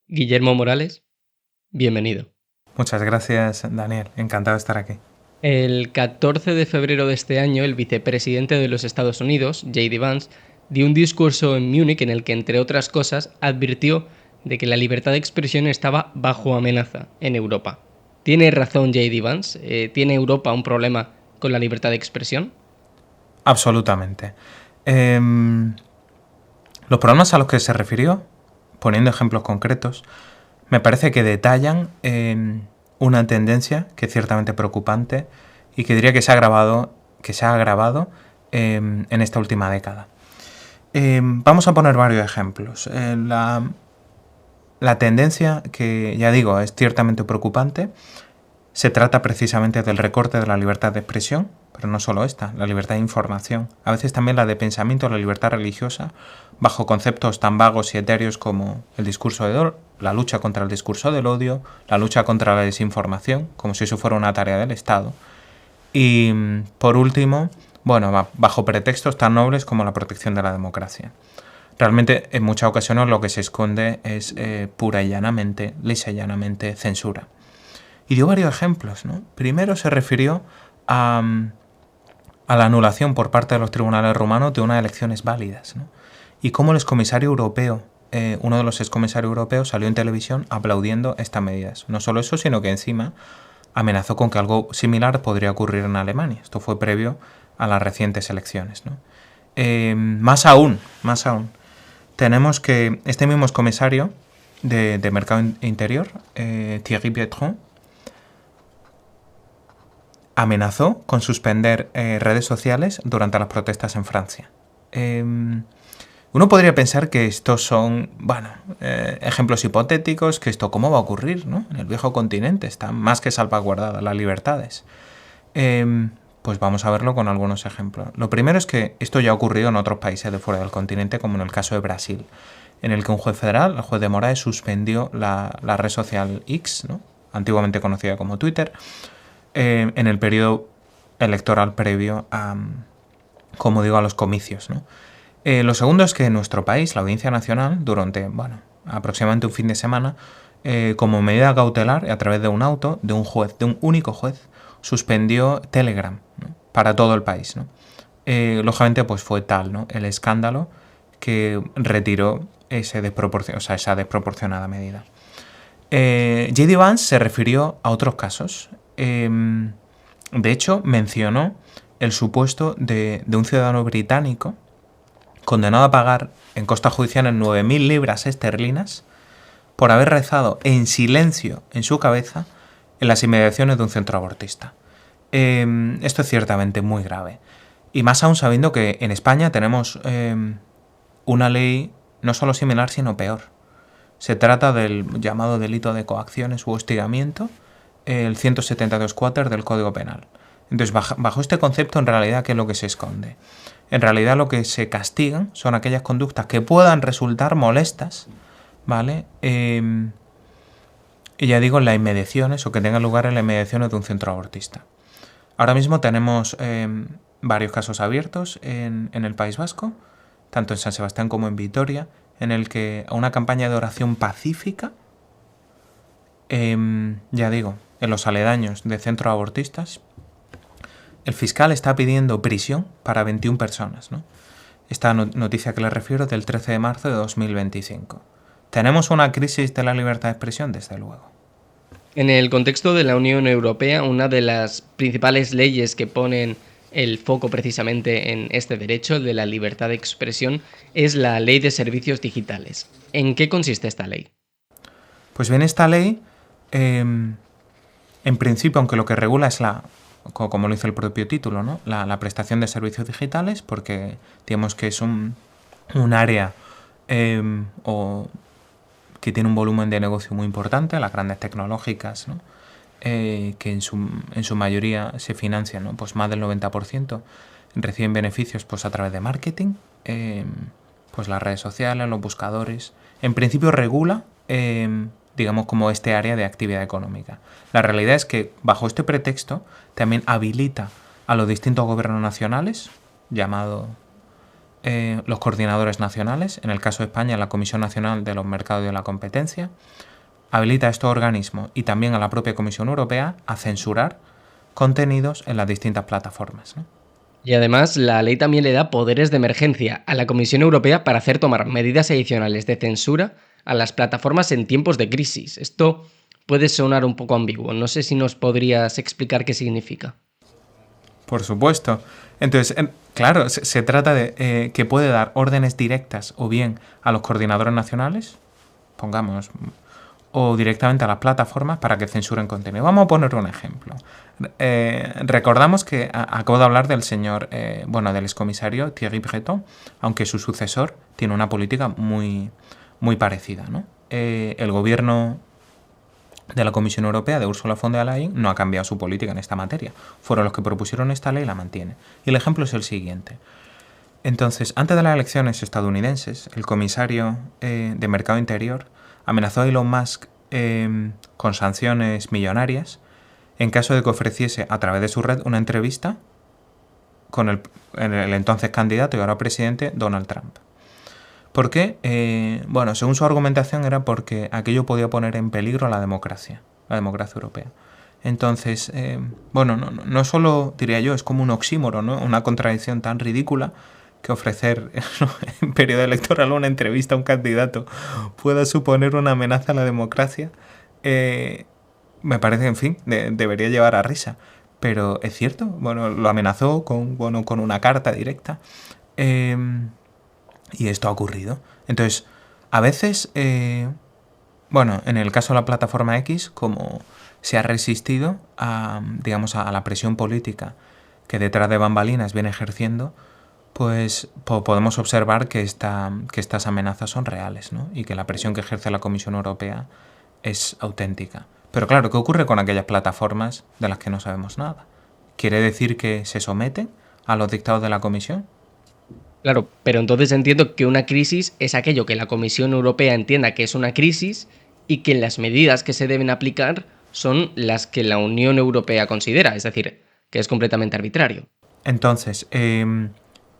Guillermo Morales, bienvenido. Muchas gracias, Daniel. Encantado de estar aquí. El 14 de febrero de este año, el vicepresidente de los Estados Unidos, J.D. Vance, dio un discurso en Múnich en el que, entre otras cosas, advirtió de que la libertad de expresión estaba bajo amenaza en Europa. ¿Tiene razón J.D. Vance? ¿Tiene Europa un problema con la libertad de expresión? Absolutamente. Los problemas a los que se refirió, poniendo ejemplos concretos, me parece que detallan una tendencia que es ciertamente preocupante y que diría que se ha agravado en esta última década. Vamos a poner varios ejemplos. La tendencia, que ya digo, es ciertamente preocupante, se trata precisamente del recorte de la libertad de expresión, pero no solo esta, la libertad de información, a veces también la de pensamiento, la libertad religiosa, bajo conceptos tan vagos y etéreos como el discurso de odio, la lucha contra el discurso del odio, la lucha contra la desinformación, como si eso fuera una tarea del Estado. Y, por último, bueno, bajo pretextos tan nobles como la protección de la democracia. Realmente, en muchas ocasiones lo que se esconde es pura y llanamente, lisa y llanamente, censura. Y dio varios ejemplos, ¿no? Primero se refirió a la anulación por parte de los tribunales rumanos de unas elecciones válidas, ¿no? Y cómo el excomisario europeo, uno de los excomisarios europeos, salió en televisión aplaudiendo estas medidas. No solo eso, sino que encima amenazó con que algo similar podría ocurrir en Alemania. Esto fue previo a las recientes elecciones, ¿no? Más aún, tenemos que este mismo excomisario de Mercado Interior, Thierry Pietron, amenazó con suspender redes sociales durante las protestas en Francia. Uno podría pensar que estos son, ejemplos hipotéticos, que esto cómo va a ocurrir, ¿no? En el viejo continente están más que salvaguardadas las libertades. Pues vamos a verlo con algunos ejemplos. Lo primero es que esto ya ha ocurrido en otros países de fuera del continente, como en el caso de Brasil, en el que un juez federal, el juez de Moraes, suspendió la red social X, ¿no? Antiguamente conocida como Twitter, en el periodo electoral previo a, como digo, a los comicios, ¿no? Lo segundo es que en nuestro país, la Audiencia Nacional, durante, aproximadamente un fin de semana, como medida cautelar, a través de un auto, de un único juez, suspendió Telegram, ¿no? Para todo el país, ¿no? Lógicamente, pues fue tal, ¿no?, el escándalo que retiró esa desproporcionada medida. J.D. Vance se refirió a otros casos. De hecho, mencionó el supuesto de un ciudadano británico condenado a pagar en costas judiciales 9.000 libras esterlinas por haber rezado en silencio en su cabeza en las inmediaciones de un centro abortista. Esto es ciertamente muy grave. Y más aún sabiendo que en España tenemos una ley no solo similar, sino peor. Se trata del llamado delito de coacciones u hostigamiento, el 172 quater del Código Penal. Entonces, bajo este concepto, en realidad, ¿qué es lo que se esconde? En realidad, lo que se castigan son aquellas conductas que puedan resultar molestas, ¿vale? Y ya digo, en las inmediaciones, o que tengan lugar en las inmediaciones de un centro abortista. Ahora mismo tenemos varios casos abiertos en el País Vasco, tanto en San Sebastián como en Vitoria, en el que a una campaña de oración pacífica, ya digo, en los aledaños de centros abortistas, el fiscal está pidiendo prisión para 21 personas, ¿no? Esta noticia que les refiero es del 13 de marzo de 2025. ¿Tenemos una crisis de la libertad de expresión? Desde luego. En el contexto de la Unión Europea, una de las principales leyes que ponen el foco precisamente en este derecho de la libertad de expresión es la Ley de Servicios Digitales. ¿En qué consiste esta ley? Pues bien, esta ley, en principio, aunque lo que regula es como lo dice el propio título, ¿no?, la prestación de servicios digitales, porque digamos que es un área que tiene un volumen de negocio muy importante, las grandes tecnológicas, ¿no?, que en su mayoría se financian, ¿no?, pues más del 90% reciben beneficios pues a través de marketing, pues las redes sociales, los buscadores. En principio regula, digamos, como este área de actividad económica. La realidad es que bajo este pretexto también habilita a los distintos gobiernos nacionales, llamado los coordinadores nacionales, en el caso de España, la Comisión Nacional de los Mercados y de la Competencia, habilita a estos organismos y también a la propia Comisión Europea a censurar contenidos en las distintas plataformas, ¿no? Y además, la ley también le da poderes de emergencia a la Comisión Europea para hacer tomar medidas adicionales de censura a las plataformas en tiempos de crisis. Esto puede sonar un poco ambiguo. No sé si nos podrías explicar qué significa. Por supuesto. Entonces, claro, se trata de que puede dar órdenes directas o bien a los coordinadores nacionales, pongamos, o directamente a las plataformas para que censuren contenido. Vamos a poner un ejemplo. Recordamos que acabo de hablar del señor, del excomisario Thierry Breton, aunque su sucesor tiene una política muy, muy parecida, ¿no? El gobierno de la Comisión Europea, de Ursula von der Leyen, no ha cambiado su política en esta materia. Fueron los que propusieron esta ley y la mantiene. Y el ejemplo es el siguiente. Entonces, antes de las elecciones estadounidenses, el comisario de Mercado Interior amenazó a Elon Musk con sanciones millonarias en caso de que ofreciese a través de su red una entrevista con el entonces candidato y ahora presidente Donald Trump. ¿Por qué? Según su argumentación era porque aquello podía poner en peligro la democracia europea. Entonces, no solo, diría yo, es como un oxímoro, ¿no? Una contradicción tan ridícula que ofrecer en periodo electoral una entrevista a un candidato pueda suponer una amenaza a la democracia, me parece, en fin, debería llevar a risa. Pero es cierto, lo amenazó con una carta directa. Y esto ha ocurrido. Entonces, a veces, en el caso de la plataforma X, como se ha resistido a la presión política que detrás de bambalinas viene ejerciendo, pues podemos observar que estas amenazas son reales, ¿no? Y que la presión que ejerce la Comisión Europea es auténtica. Pero claro, ¿qué ocurre con aquellas plataformas de las que no sabemos nada? ¿Quiere decir que se someten a los dictados de la Comisión? Claro, pero entonces entiendo que una crisis es aquello que la Comisión Europea entienda que es una crisis y que las medidas que se deben aplicar son las que la Unión Europea considera, es decir, que es completamente arbitrario. Entonces,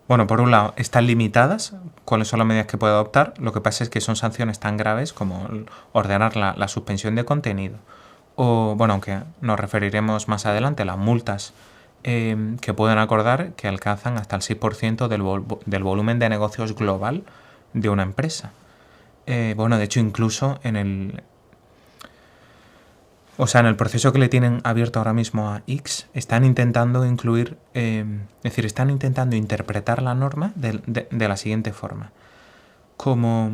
por un lado, están limitadas cuáles son las medidas que puede adoptar. Lo que pasa es que son sanciones tan graves como ordenar la suspensión de contenido. O, aunque nos referiremos más adelante a las multas que pueden acordar, que alcanzan hasta el 6% del volumen de negocios global de una empresa. De hecho, incluso en el proceso que le tienen abierto ahora mismo a X, están intentando incluir, están intentando interpretar la norma de la siguiente forma. Como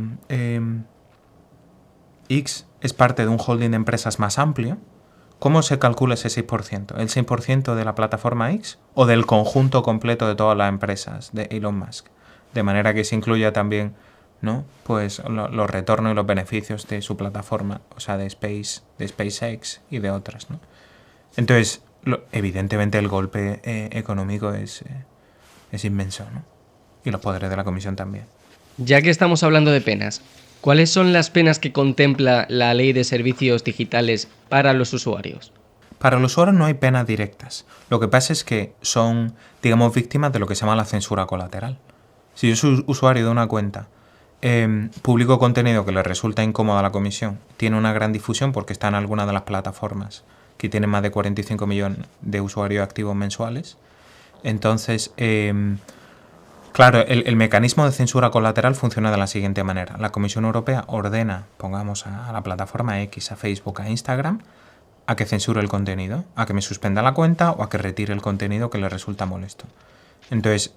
X es parte de un holding de empresas más amplio, ¿cómo se calcula ese 6%? ¿El 6% de la plataforma X o del conjunto completo de todas las empresas de Elon Musk? De manera que se incluya también, ¿no? Pues los retornos y los beneficios de su plataforma, o sea, de SpaceX y de otras, ¿no? Entonces, evidentemente el golpe económico es inmenso, ¿no? Y los poderes de la Comisión también. Ya que estamos hablando de penas, ¿cuáles son las penas que contempla la Ley de Servicios Digitales para los usuarios? Para los usuarios no hay penas directas. Lo que pasa es que son, víctimas de lo que se llama la censura colateral. Si yo soy usuario de una cuenta, publico contenido que le resulta incómodo a la Comisión, tiene una gran difusión porque está en alguna de las plataformas que tienen más de 45 millones de usuarios activos mensuales, entonces... Claro, el mecanismo de censura colateral funciona de la siguiente manera. La Comisión Europea ordena, pongamos a la plataforma X, a Facebook, a Instagram, a que censure el contenido, a que me suspenda la cuenta o a que retire el contenido que le resulta molesto. Entonces,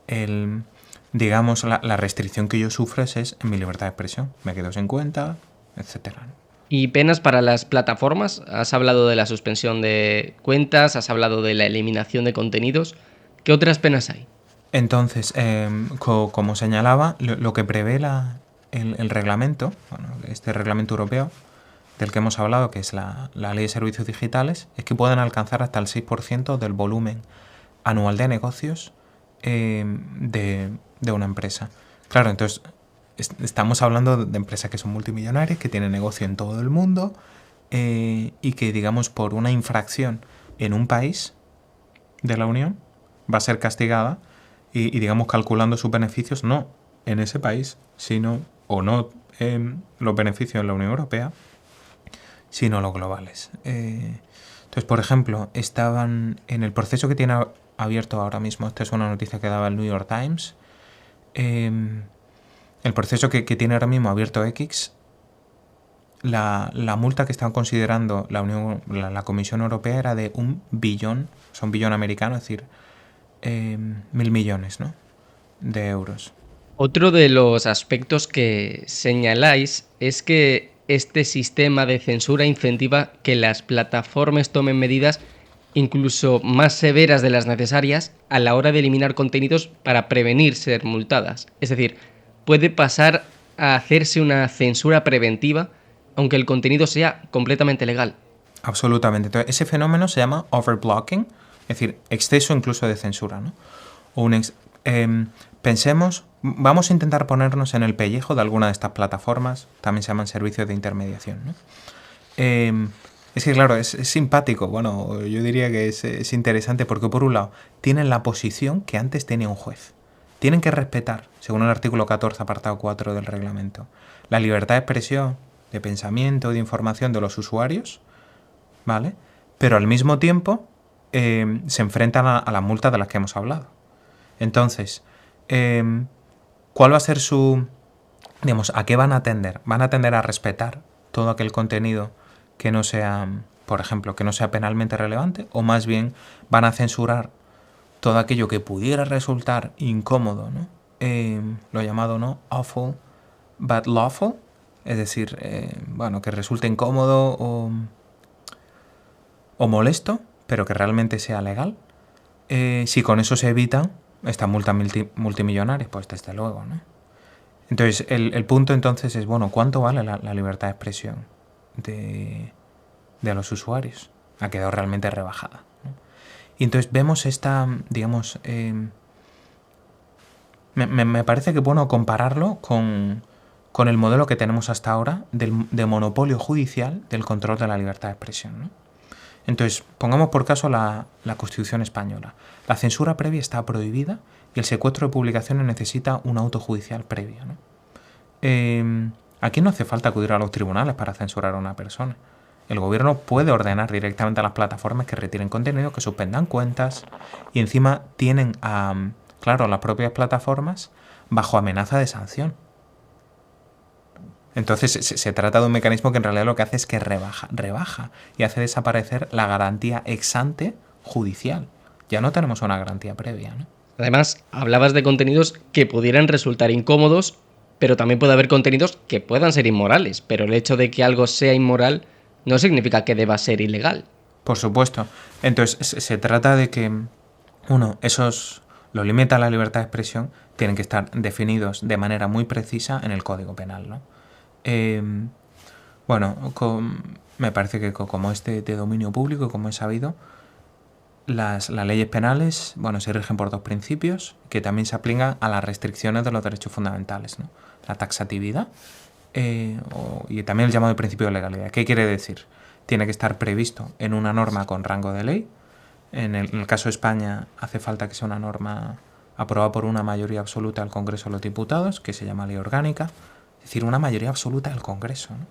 la restricción que yo sufro es en mi libertad de expresión. Me quedo sin cuenta, etcétera. ¿Y penas para las plataformas? Has hablado de la suspensión de cuentas, has hablado de la eliminación de contenidos. ¿Qué otras penas hay? Entonces, como señalaba, lo que prevé el reglamento, este reglamento europeo del que hemos hablado, que es la Ley de Servicios Digitales, es que pueden alcanzar hasta el 6% del volumen anual de negocios de una empresa. Claro, entonces estamos hablando de empresas que son multimillonarias, que tienen negocio en todo el mundo y que, por una infracción en un país de la Unión va a ser castigada y digamos, calculando sus beneficios no en ese país, sino, o no los beneficios en la Unión Europea, sino los globales. Entonces, por ejemplo, estaban en el proceso que tiene abierto ahora mismo, esta es una noticia que daba el New York Times, el proceso que tiene ahora mismo abierto X, la multa que están considerando la Comisión Europea era de 1 billón, o sea, 1 billón americano, es decir, 1.000 millones, ¿no?, de euros. Otro de los aspectos que señaláis es que este sistema de censura incentiva que las plataformas tomen medidas incluso más severas de las necesarias a la hora de eliminar contenidos para prevenir ser multadas. Es decir, puede pasar a hacerse una censura preventiva aunque el contenido sea completamente legal. Absolutamente. Entonces, ese fenómeno se llama overblocking, es decir, exceso incluso de censura, ¿no? O pensemos, vamos a intentar ponernos en el pellejo de alguna de estas plataformas, también se llaman servicios de intermediación, ¿no? Es que, claro, es simpático, bueno, yo diría que es interesante porque, por un lado, tienen la posición que antes tenía un juez. Tienen que respetar, según el artículo 14, apartado 4 del reglamento, la libertad de expresión, de pensamiento y de información de los usuarios, ¿vale? Pero al mismo tiempo se enfrentan a las multas de las que hemos hablado. Entonces, ¿cuál va a ser digamos, a qué van a atender? ¿Van a atender a respetar todo aquel contenido que no sea, por ejemplo, que no sea penalmente relevante? ¿O más bien van a censurar todo aquello que pudiera resultar incómodo, ¿no? Lo llamado, ¿no?, awful but lawful, es decir, bueno, que resulte incómodo o molesto, pero que realmente sea legal. Si con eso se evitan estas multas multimillonarias, pues desde luego, ¿no? Entonces, el punto entonces es, bueno, ¿cuánto vale la libertad de expresión de los usuarios? Ha quedado realmente rebajada, ¿no? Y entonces vemos esta, digamos, me parece que es bueno compararlo con el modelo que tenemos hasta ahora de monopolio judicial del control de la libertad de expresión, ¿no? Entonces, pongamos por caso la Constitución española. La censura previa está prohibida y el secuestro de publicaciones necesita un auto judicial previo, ¿no? Aquí no hace falta acudir a los tribunales para censurar a una persona. El gobierno puede ordenar directamente a las plataformas que retiren contenido, que suspendan cuentas y encima tienen claro, las propias plataformas bajo amenaza de sanción. Entonces se trata de un mecanismo que en realidad lo que hace es que rebaja y hace desaparecer la garantía ex ante judicial. Ya no tenemos una garantía previa, ¿no? Además, hablabas de contenidos que pudieran resultar incómodos, pero también puede haber contenidos que puedan ser inmorales, pero el hecho de que algo sea inmoral no significa que deba ser ilegal. Por supuesto. Entonces se trata de que, esos los límites a la libertad de expresión tienen que estar definidos de manera muy precisa en el Código Penal, ¿no? Me parece que como es de dominio público, como es sabido, las leyes penales, se rigen por dos principios que también se aplican a las restricciones de los derechos fundamentales, ¿no? La taxatividad y también el llamado principio de legalidad. ¿Qué quiere decir? Tiene que estar previsto en una norma con rango de ley. En el caso de España hace falta que sea una norma aprobada por una mayoría absoluta del Congreso de los Diputados, que se llama ley orgánica. Es decir, una mayoría absoluta del Congreso, ¿no?,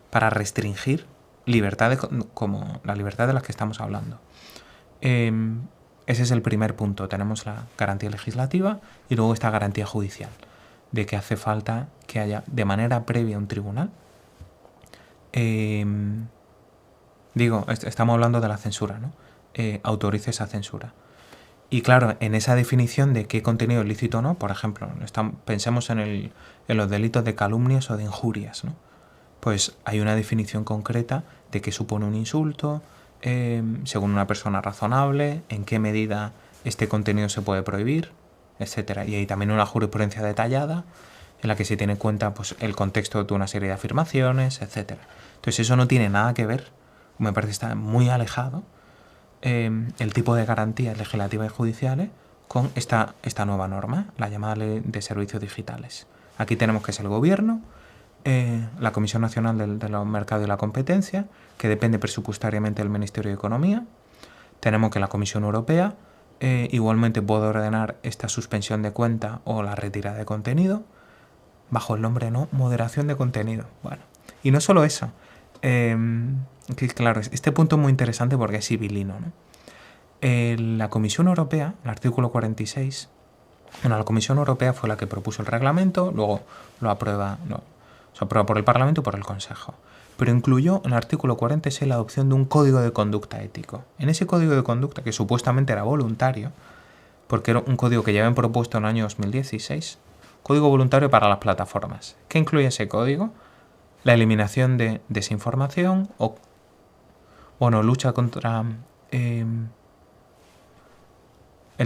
para restringir libertades como la libertad de las que estamos hablando. Ese es el primer punto. Tenemos la garantía legislativa y luego esta garantía judicial de que hace falta que haya de manera previa un tribunal. Estamos hablando de la censura, ¿no? Autorice esa censura. Y claro, en esa definición de qué contenido es lícito o no, por ejemplo, pensemos en los delitos de calumnias o de injurias, ¿no? Pues hay una definición concreta de qué supone un insulto, según una persona razonable, en qué medida este contenido se puede prohibir, etcétera. Y hay también una jurisprudencia detallada en la que se tiene en cuenta, pues, el contexto de una serie de afirmaciones, etcétera. Entonces eso no tiene nada que ver, me parece que está muy alejado el tipo de garantías legislativas y judiciales con esta nueva norma, la llamada Ley de Servicios Digitales. Aquí tenemos que es el Gobierno, la Comisión Nacional de los Mercados y la Competencia, que depende presupuestariamente del Ministerio de Economía. Tenemos que la Comisión Europea, Igualmente puedo ordenar esta suspensión de cuenta o la retirada de contenido bajo el nombre no moderación de contenido. Bueno, y no solo eso. Que claro, este punto es muy interesante porque es civilino, ¿no? La Comisión Europea, el artículo 46, bueno, la Comisión Europea fue la que propuso el reglamento, luego se aprueba por el Parlamento y por el Consejo. Pero incluyó en el artículo 46 la adopción de un código de conducta ético. En ese código de conducta, que supuestamente era voluntario, porque era un código que ya habían propuesto en el año 2016, código voluntario para las plataformas. ¿Qué incluye ese código? La eliminación de desinformación o, bueno, lucha contra el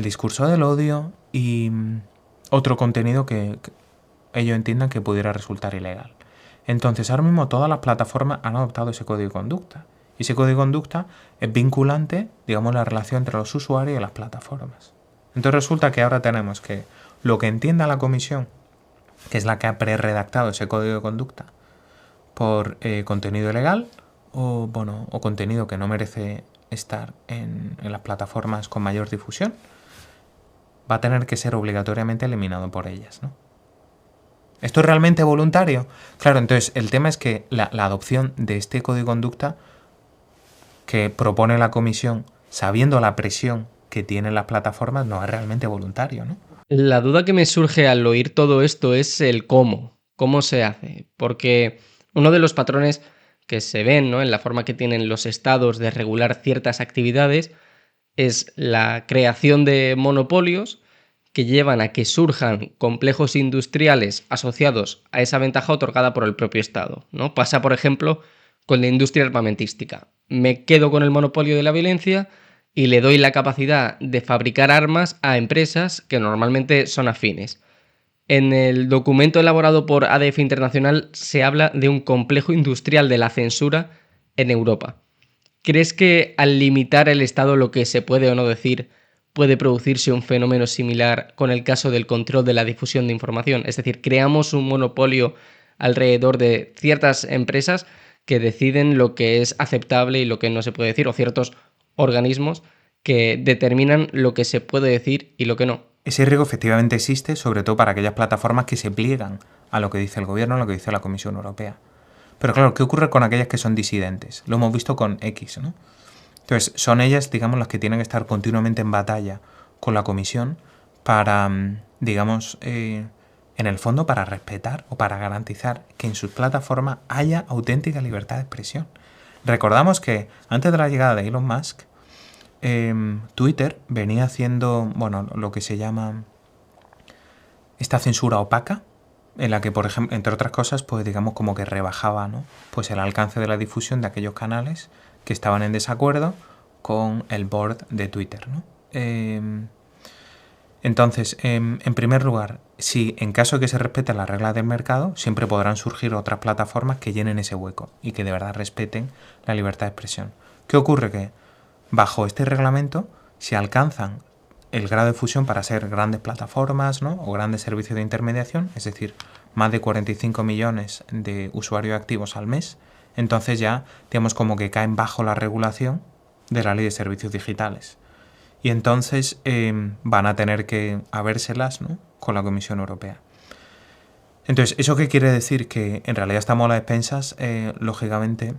discurso del odio y otro contenido que ellos entiendan que pudiera resultar ilegal. Entonces, ahora mismo todas las plataformas han adoptado ese código de conducta. Y ese código de conducta es vinculante, digamos, la relación entre los usuarios y las plataformas. Entonces resulta que ahora tenemos que lo que entienda la comisión, que es la que ha pre-redactado ese código de conducta, por contenido ilegal o, bueno, o contenido que no merece estar en las plataformas con mayor difusión, va a tener que ser obligatoriamente eliminado por ellas, ¿no? ¿Esto es realmente voluntario? Claro, entonces el tema es que la adopción de este código de conducta que propone la comisión, sabiendo la presión que tienen las plataformas, no es realmente voluntario, ¿no? La duda que me surge al oír todo esto es el cómo se hace, porque uno de los patrones que se ven, ¿no?, en la forma que tienen los estados de regular ciertas actividades es la creación de monopolios que llevan a que surjan complejos industriales asociados a esa ventaja otorgada por el propio Estado, ¿no? Pasa, por ejemplo, con la industria armamentística. Me quedo con el monopolio de la violencia y le doy la capacidad de fabricar armas a empresas que normalmente son afines. En el documento elaborado por ADF Internacional se habla de un complejo industrial de la censura en Europa. ¿Crees que al limitar el Estado lo que se puede o no decir puede producirse un fenómeno similar con el caso del control de la difusión de información? Es decir, creamos un monopolio alrededor de ciertas empresas que deciden lo que es aceptable y lo que no se puede decir, o ciertos organismos que determinan lo que se puede decir y lo que no. Ese riesgo efectivamente existe, sobre todo para aquellas plataformas que se pliegan a lo que dice el gobierno, a lo que dice la Comisión Europea. Pero claro, ¿qué ocurre con aquellas que son disidentes? Lo hemos visto con X, ¿no? Entonces, son ellas, digamos, las que tienen que estar continuamente en batalla con la Comisión para, digamos, en el fondo, para respetar o para garantizar que en sus plataformas haya auténtica libertad de expresión. Recordamos que antes de la llegada de Elon Musk, Twitter venía haciendo, bueno, lo que se llama esta censura opaca, en la que, por ejemplo, entre otras cosas, pues digamos como que rebajaba, ¿no?, pues el alcance de la difusión de aquellos canales que estaban en desacuerdo con el board de Twitter, ¿no? Entonces, en primer lugar, si en caso de que se respeten las reglas del mercado, siempre podrán surgir otras plataformas que llenen ese hueco y que de verdad respeten la libertad de expresión. ¿Qué ocurre? Que bajo este reglamento se alcanzan el grado de fusión para ser grandes plataformas, ¿no?, o grandes servicios de intermediación, es decir, más de 45 millones de usuarios activos al mes. Entonces ya, digamos, como que caen bajo la regulación de la Ley de Servicios Digitales. Y entonces van a tener que habérselas, ¿no?, con la Comisión Europea. Entonces, ¿eso qué quiere decir? Que en realidad estamos a las expensas, lógicamente,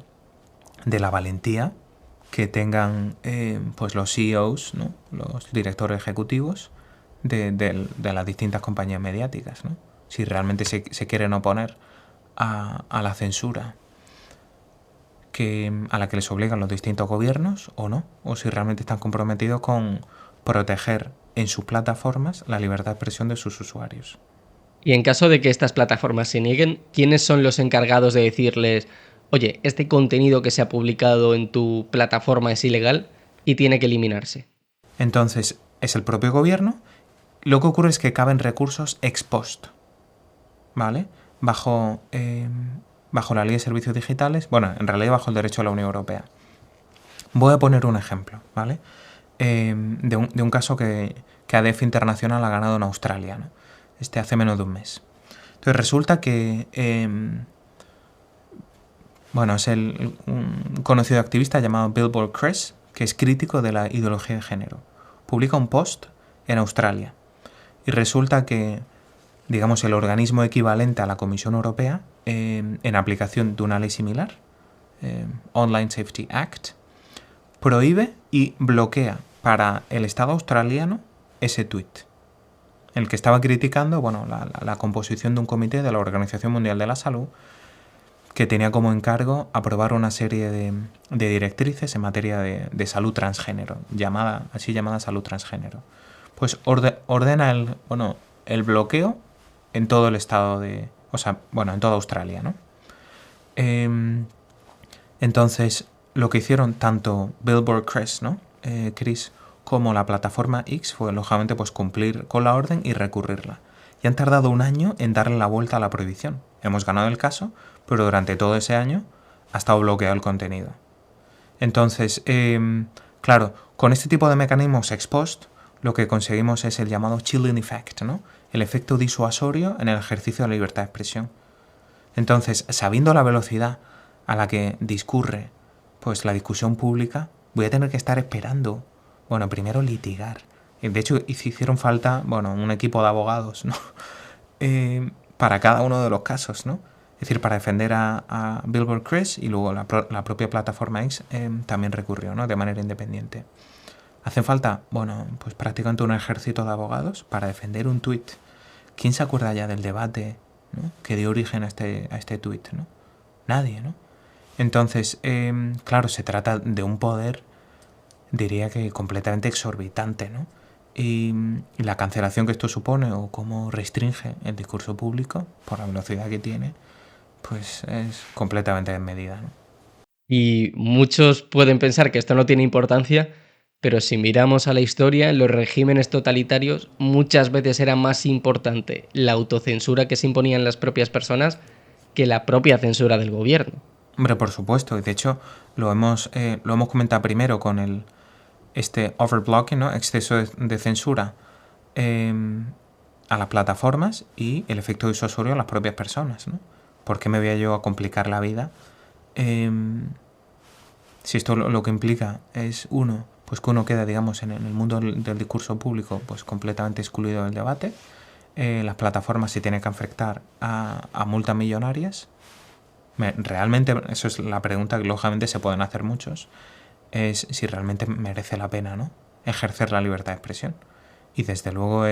de la valentía que tengan pues los CEOs, ¿no?, los directores ejecutivos de las distintas compañías mediáticas, ¿no?, si realmente se quieren oponer a la censura a la que les obligan los distintos gobiernos o no, o si realmente están comprometidos con proteger en sus plataformas la libertad de expresión de sus usuarios. Y en caso de que estas plataformas se nieguen, ¿quiénes son los encargados de decirles: oye, este contenido que se ha publicado en tu plataforma es ilegal y tiene que eliminarse? Entonces, es el propio gobierno. Lo que ocurre es que caben recursos ex post, ¿vale? Bajo la Ley de Servicios Digitales, bueno, en realidad bajo el derecho de la Unión Europea. Voy a poner un ejemplo, ¿vale? De un caso que ADF Internacional ha ganado en Australia, ¿no?, hace menos de un mes. Entonces resulta que bueno, es un conocido activista llamado Billboard Chris, que es crítico de la ideología de género. publica un post en Australia. Y resulta que, digamos, el organismo equivalente a la Comisión Europea, en aplicación de una ley similar, Online Safety Act, prohíbe y bloquea para el Estado australiano ese tuit, el que estaba criticando, bueno, la composición de un comité de la Organización Mundial de la Salud que tenía como encargo aprobar una serie de directrices en materia de salud transgénero, así llamada salud transgénero. Pues ordena el bloqueo en todo el estado en toda Australia, ¿no? Entonces, lo que hicieron tanto Billboard Chris, ¿no? Chris, como la plataforma X fue, lógicamente, pues cumplir con la orden y recurrirla. Y han tardado un año en darle la vuelta a la prohibición. Hemos ganado el caso, pero durante todo ese año ha estado bloqueado el contenido. Entonces, claro, con este tipo de mecanismos ex post, lo que conseguimos es el llamado chilling effect, ¿no? El efecto disuasorio en el ejercicio de la libertad de expresión. Entonces, sabiendo la velocidad a la que discurre pues la discusión pública, voy a tener que estar esperando, primero litigar. De hecho, hicieron falta, un equipo de abogados, ¿no? Para cada uno de los casos, ¿no? Es decir, para defender a Billboard Chris, y luego la propia plataforma X también recurrió, ¿no? De manera independiente. Hace falta, pues prácticamente un ejército de abogados para defender un tuit. ¿Quién se acuerda ya del debate, ¿no? Que dio origen a este tuit, ¿no? Nadie, ¿no? Entonces, claro, se trata de un poder, diría que completamente exorbitante, ¿no? Y la cancelación que esto supone o cómo restringe el discurso público por la velocidad que tiene, pues es completamente desmedida, ¿no? Y muchos pueden pensar que esto no tiene importancia, pero si miramos a la historia, en los regímenes totalitarios muchas veces era más importante la autocensura que se imponía en las propias personas que la propia censura del gobierno. Hombre, por supuesto, y de hecho lo hemos comentado primero con este overblocking, ¿no? Exceso de censura a las plataformas y el efecto disuasorio a las propias personas, ¿no? ¿Por qué me voy yo a complicar la vida? Si esto lo que implica es pues que uno queda, digamos, en el mundo del discurso público, pues completamente excluido del debate. Las plataformas se tienen que afectar a multas millonarias. Realmente, eso es la pregunta que lógicamente se pueden hacer muchos, es si realmente merece la pena, ¿no? Ejercer la libertad de expresión. Y desde luego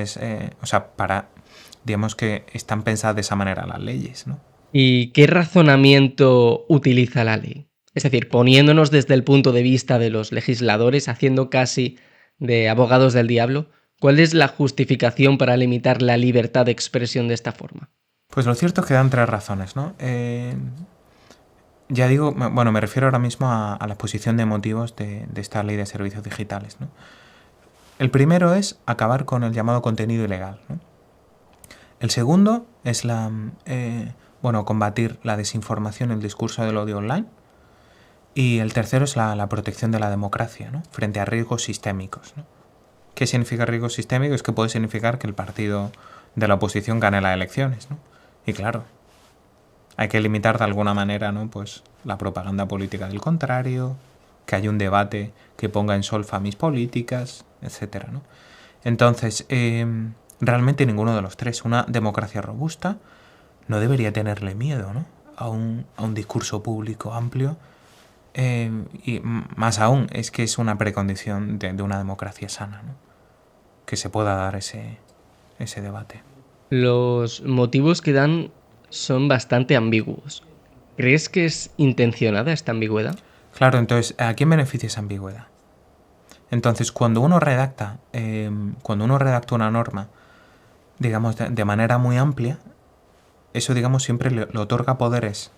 digamos que están pensadas de esa manera las leyes, ¿no? ¿Y qué razonamiento utiliza la ley? Es decir, poniéndonos desde el punto de vista de los legisladores, haciendo casi de abogados del diablo, ¿cuál es la justificación para limitar la libertad de expresión de esta forma? Pues lo cierto es que dan tres razones, ¿no? Ya digo, me refiero ahora mismo a la exposición de motivos de esta ley de servicios digitales, ¿no? El primero es acabar con el llamado contenido ilegal, ¿no? El segundo es combatir la desinformación y el discurso del odio online. Y el tercero es la protección de la democracia, ¿no? Frente a riesgos sistémicos, ¿no? ¿Qué significa riesgo sistémico? Es que puede significar que el partido de la oposición gane las elecciones, ¿no? Y claro, hay que limitar de alguna manera, ¿no? Pues la propaganda política del contrario, que haya un debate que ponga en solfa mis políticas, etcétera, ¿no? Entonces, realmente ninguno de los tres. Una democracia robusta no debería tenerle miedo, ¿no? a un discurso público amplio. Y más aún, es que es una precondición de una democracia sana, ¿no? Que se pueda dar ese debate. Los motivos que dan son bastante ambiguos. ¿Crees que es intencionada esta ambigüedad? Claro, entonces, ¿a quién beneficia esa ambigüedad? Entonces, cuando uno redacta una norma, digamos, de manera muy amplia, eso, digamos, siempre le otorga poderes,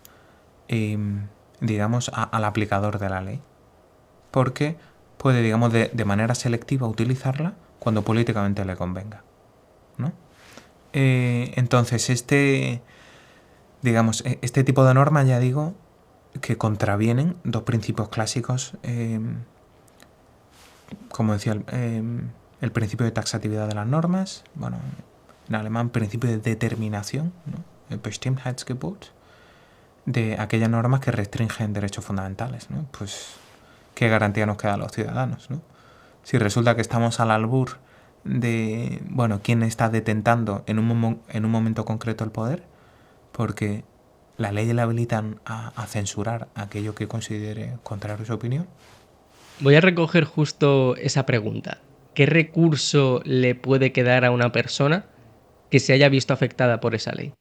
digamos, al aplicador de la ley. Porque puede, digamos, de manera selectiva utilizarla cuando políticamente le convenga, ¿no? Entonces, este tipo de normas, ya digo, que contravienen dos principios clásicos, como decía, el principio de taxatividad de las normas, en alemán, principio de determinación, ¿no? El Bestimmtheitsgebot, de aquellas normas que restringen derechos fundamentales, ¿no? Pues, ¿qué garantía nos queda a los ciudadanos, ¿no? si resulta que estamos al albur de, bueno, quién está detentando en un momento concreto el poder, porque la ley le habilitan a censurar aquello que considere contrario a su opinión. Voy a recoger justo esa pregunta. ¿Qué recurso le puede quedar a una persona que se haya visto afectada por esa ley?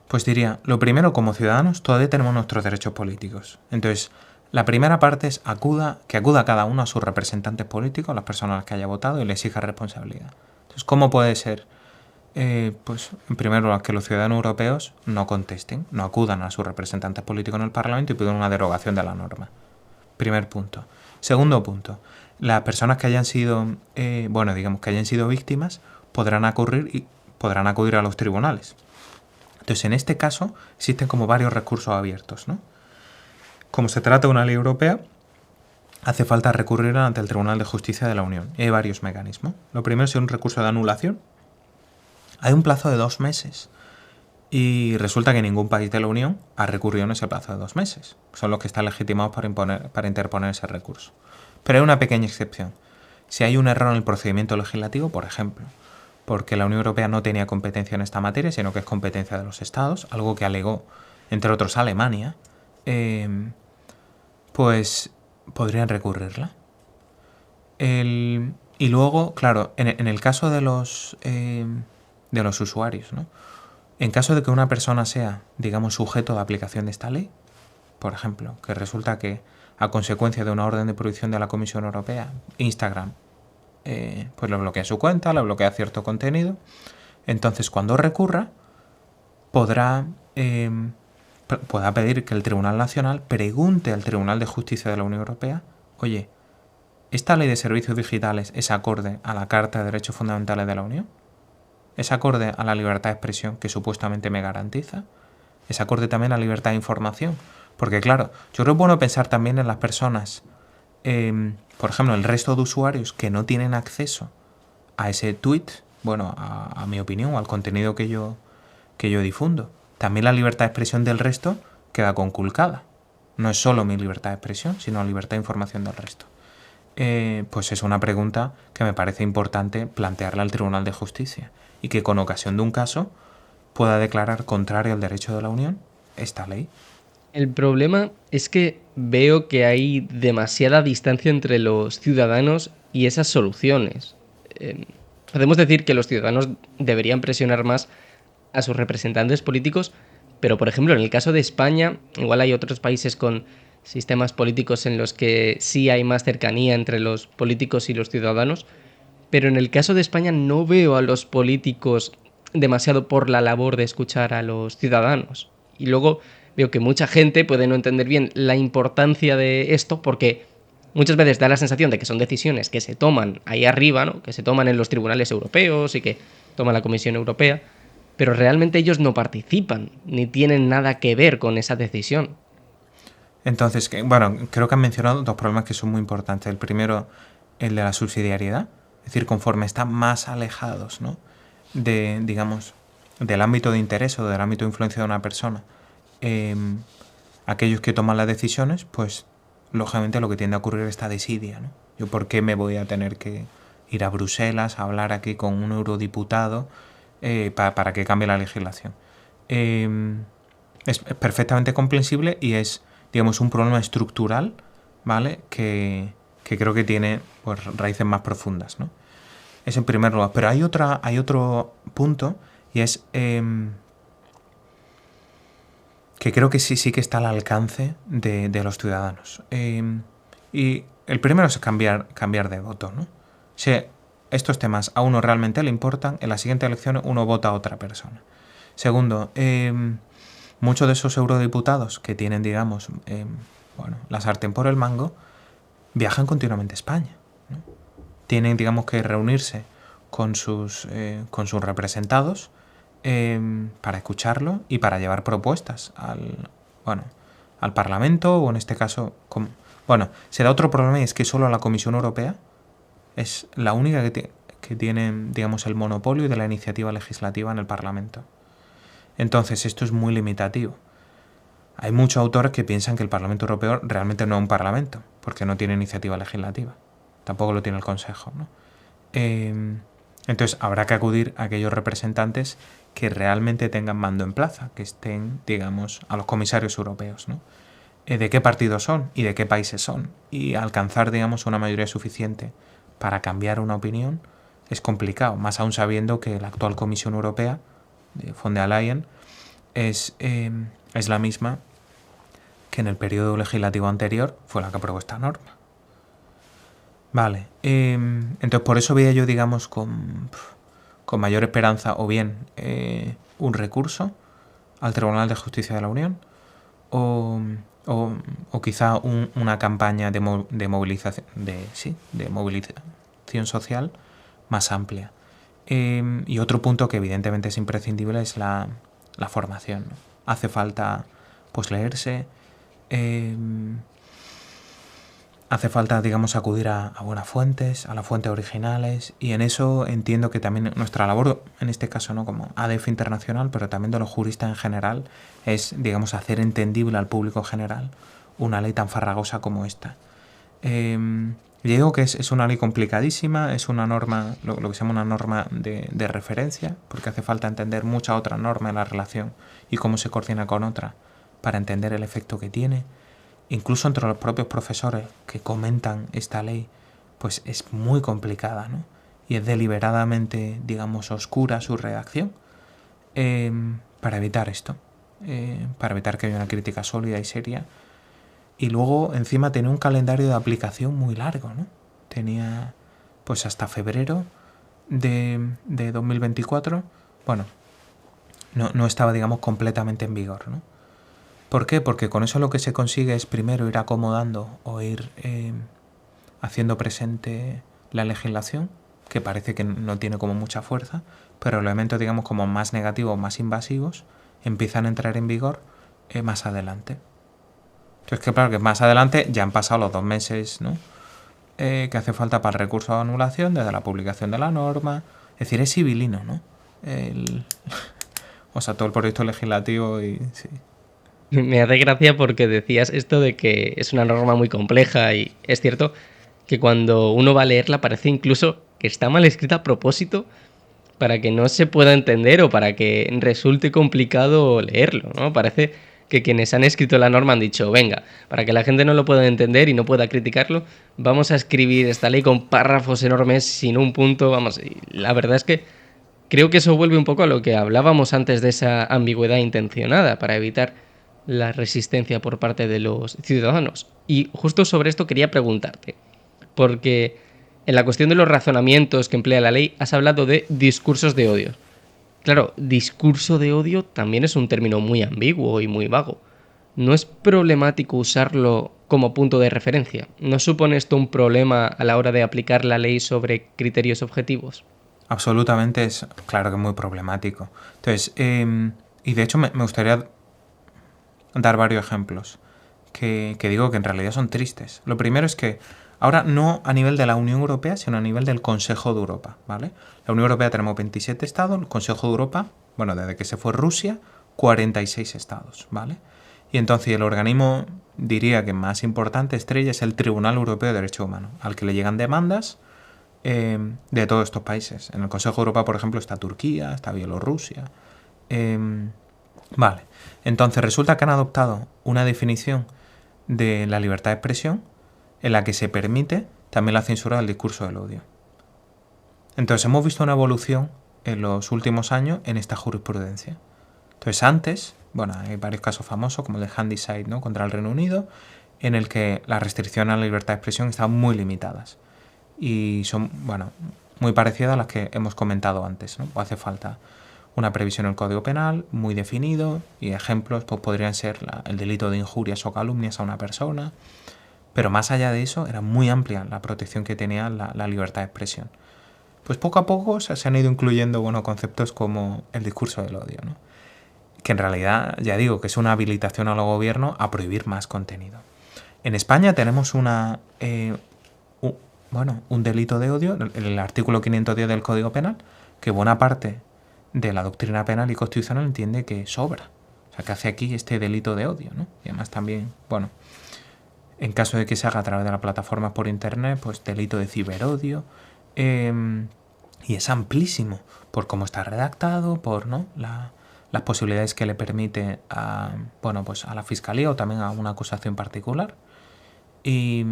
Pues diría, lo primero, como ciudadanos, todavía tenemos nuestros derechos políticos. Entonces, la primera parte es que acuda cada uno a sus representantes políticos, las personas a las que haya votado, y le exija responsabilidad. Entonces, ¿cómo puede ser? Pues, en primer lugar, que los ciudadanos europeos no contesten, no acudan a sus representantes políticos en el Parlamento y pidan una derogación de la norma. Primer punto. Segundo punto, las personas que hayan sido, que hayan sido víctimas podrán acudir a los tribunales. Entonces, en este caso, existen como varios recursos abiertos, ¿no? Como se trata de una ley europea, hace falta recurrir ante el Tribunal de Justicia de la Unión. Y hay varios mecanismos. Lo primero es un recurso de anulación. Hay un plazo de 2 meses. Y resulta que ningún país de la Unión ha recurrido en ese plazo de 2 meses. Son los que están legitimados para interponer ese recurso. Pero hay una pequeña excepción. Si hay un error en el procedimiento legislativo, por ejemplo, porque la Unión Europea no tenía competencia en esta materia, sino que es competencia de los Estados, algo que alegó, entre otros, Alemania, pues podrían recurrirla. Y luego, claro, en el caso de los usuarios, ¿no? En caso de que una persona sea, digamos, sujeto de aplicación de esta ley, por ejemplo, que resulta que a consecuencia de una orden de prohibición de la Comisión Europea, Instagram pues le bloquea su cuenta, le bloquea cierto contenido, entonces cuando recurra podrá pedir que el Tribunal Nacional pregunte al Tribunal de Justicia de la Unión Europea, oye, ¿esta ley de servicios digitales es acorde a la Carta de Derechos Fundamentales de la Unión? ¿Es acorde a la libertad de expresión que supuestamente me garantiza? ¿Es acorde también a la libertad de información? Porque claro, yo creo que es bueno pensar también en las personas, por ejemplo, el resto de usuarios que no tienen acceso a ese tweet, bueno, a mi opinión o al contenido que yo difundo. También la libertad de expresión del resto queda conculcada. No es solo mi libertad de expresión, sino la libertad de información del resto. Pues es una pregunta que me parece importante plantearla al Tribunal de Justicia y que con ocasión de un caso pueda declarar contrario al derecho de la Unión esta ley. El problema es que veo que hay demasiada distancia entre los ciudadanos y esas soluciones. Podemos decir que los ciudadanos deberían presionar más a sus representantes políticos, pero por ejemplo en el caso de España, igual hay otros países con sistemas políticos en los que sí hay más cercanía entre los políticos y los ciudadanos, pero en el caso de España no veo a los políticos demasiado por la labor de escuchar a los ciudadanos. Y luego veo que mucha gente puede no entender bien la importancia de esto porque muchas veces da la sensación de que son decisiones que se toman ahí arriba, ¿no? Que se toman en los tribunales europeos y que toma la Comisión Europea, pero realmente ellos no participan ni tienen nada que ver con esa decisión. Entonces, creo que han mencionado 2 problemas que son muy importantes. El primero, el de la subsidiariedad, es decir, conforme están más alejados, ¿no?, del ámbito de interés o del ámbito de influencia de una persona, aquellos que toman las decisiones, pues lógicamente lo que tiende a ocurrir es esta desidia, ¿no? Yo, ¿por qué me voy a tener que ir a Bruselas a hablar aquí con un eurodiputado para que cambie la legislación? Es perfectamente comprensible y es, digamos, un problema estructural, ¿vale?, que creo que tiene, pues, raíces más profundas, ¿no? Es en primer lugar. Pero hay otro punto, y es que creo que sí que está al alcance de los ciudadanos. Y el primero es cambiar de voto, ¿no? Si estos temas a uno realmente le importan, en la siguiente elección uno vota a otra persona. Segundo, muchos de esos eurodiputados que tienen, digamos, la sartén por el mango, viajan continuamente a España, ¿no? Tienen, digamos, que reunirse con sus representados para escucharlo y para llevar propuestas al Parlamento, o en este caso, se da otro problema, y es que solo la Comisión Europea es la única que tiene, digamos, el monopolio de la iniciativa legislativa en el Parlamento. Entonces, esto es muy limitativo. Hay muchos autores que piensan que el Parlamento Europeo realmente no es un parlamento, porque no tiene iniciativa legislativa. tampoco lo tiene el Consejo, ¿no? Entonces habrá que acudir a aquellos representantes que realmente tengan mando en plaza, que estén, digamos, a los comisarios europeos, ¿no? De qué partidos son y de qué países son. Y alcanzar, digamos, una mayoría suficiente para cambiar una opinión es complicado, más aún sabiendo que la actual Comisión Europea, de von der Leyen, es la misma que en el periodo legislativo anterior fue la que aprobó esta norma. Vale, entonces por eso veía yo, digamos, con mayor esperanza o bien un recurso al Tribunal de Justicia de la Unión o quizá una campaña de movilización social más amplia. Y otro punto que evidentemente es imprescindible es la formación, ¿no? Hace falta pues leerse, hace falta, digamos, acudir a buenas fuentes, a las fuentes originales, y en eso entiendo que también nuestra labor, en este caso, ¿no?, como ADF Internacional, pero también de los juristas en general, es, digamos, hacer entendible al público general una ley tan farragosa como esta. Yo digo que es una ley complicadísima, es una norma, lo que se llama una norma de referencia, porque hace falta entender muchas otras normas en la relación y cómo se coordina con otras para entender el efecto que tiene. Incluso entre los propios profesores que comentan esta ley, pues es muy complicada, ¿no? Y es deliberadamente, digamos, oscura su redacción, para evitar esto, para evitar que haya una crítica sólida y seria. Y luego, encima, tenía un calendario de aplicación muy largo, ¿no? Tenía, pues, hasta febrero de 2024. Bueno, no estaba, digamos, completamente en vigor, ¿no? ¿Por qué? Porque con eso lo que se consigue es primero ir acomodando o ir haciendo presente la legislación, que parece que no tiene como mucha fuerza, pero los elementos, digamos, como más negativos, más invasivos, empiezan a entrar en vigor más adelante. Entonces, que claro, que más adelante ya han pasado los 2 meses, ¿no?, que hace falta para el recurso de anulación desde la publicación de la norma. Es decir, es civilino, ¿no? O sea, todo el proyecto legislativo y... sí. Me hace gracia porque decías esto de que es una norma muy compleja y es cierto que cuando uno va a leerla parece incluso que está mal escrita a propósito para que no se pueda entender o para que resulte complicado leerlo, ¿no? Parece que quienes han escrito la norma han dicho, venga, para que la gente no lo pueda entender y no pueda criticarlo, vamos a escribir esta ley con párrafos enormes sin un punto, vamos, y la verdad es que creo que eso vuelve un poco a lo que hablábamos antes de esa ambigüedad intencionada para evitar la resistencia por parte de los ciudadanos. Y justo sobre esto quería preguntarte, porque en la cuestión de los razonamientos que emplea la ley has hablado de discursos de odio. Claro, discurso de odio también es un término muy ambiguo y muy vago. ¿No es problemático usarlo como punto de referencia? ¿No supone esto un problema a la hora de aplicar la ley sobre criterios objetivos? Absolutamente, es claro que es muy problemático. Entonces, y de hecho me gustaría dar varios ejemplos que digo que en realidad son tristes. Lo primero es que ahora no a nivel de la Unión Europea, sino a nivel del Consejo de Europa, ¿vale? La Unión Europea tenemos 27 estados, el Consejo de Europa, bueno, desde que se fue Rusia, 46 estados, ¿vale? Y entonces el organismo, diría que más importante, estrella, es el Tribunal Europeo de Derechos Humanos, al que le llegan demandas de todos estos países. En el Consejo de Europa, por ejemplo, está Turquía, está Bielorrusia. Vale, entonces resulta que han adoptado una definición de la libertad de expresión en la que se permite también la censura del discurso del odio. Entonces hemos visto una evolución en los últimos años en esta jurisprudencia. Entonces antes, bueno, hay varios casos famosos como el de Handyside, ¿no?, contra el Reino Unido, en el que las restricciones a la libertad de expresión estaban muy limitadas y son, bueno, muy parecidas a las que hemos comentado antes, ¿no? Hace falta una previsión en el Código Penal muy definido y ejemplos pues podrían ser el delito de injurias o calumnias a una persona, pero más allá de eso era muy amplia la protección que tenía la libertad de expresión. Pues poco a poco se han ido incluyendo, bueno, conceptos como el discurso del odio, ¿no?, que en realidad, ya digo, que es una habilitación al gobierno a prohibir más contenido. En España tenemos un delito de odio, el artículo 510 del Código Penal, que buena parte de la doctrina penal y constitucional entiende que sobra. O sea, que hace aquí este delito de odio, ¿no? Y además también, bueno, En caso de que se haga a través de la plataforma por internet, pues delito de ciberodio. Y es amplísimo por cómo está redactado, por ¿no? las posibilidades que le permite a, bueno, pues a la fiscalía o también a una acusación particular. Y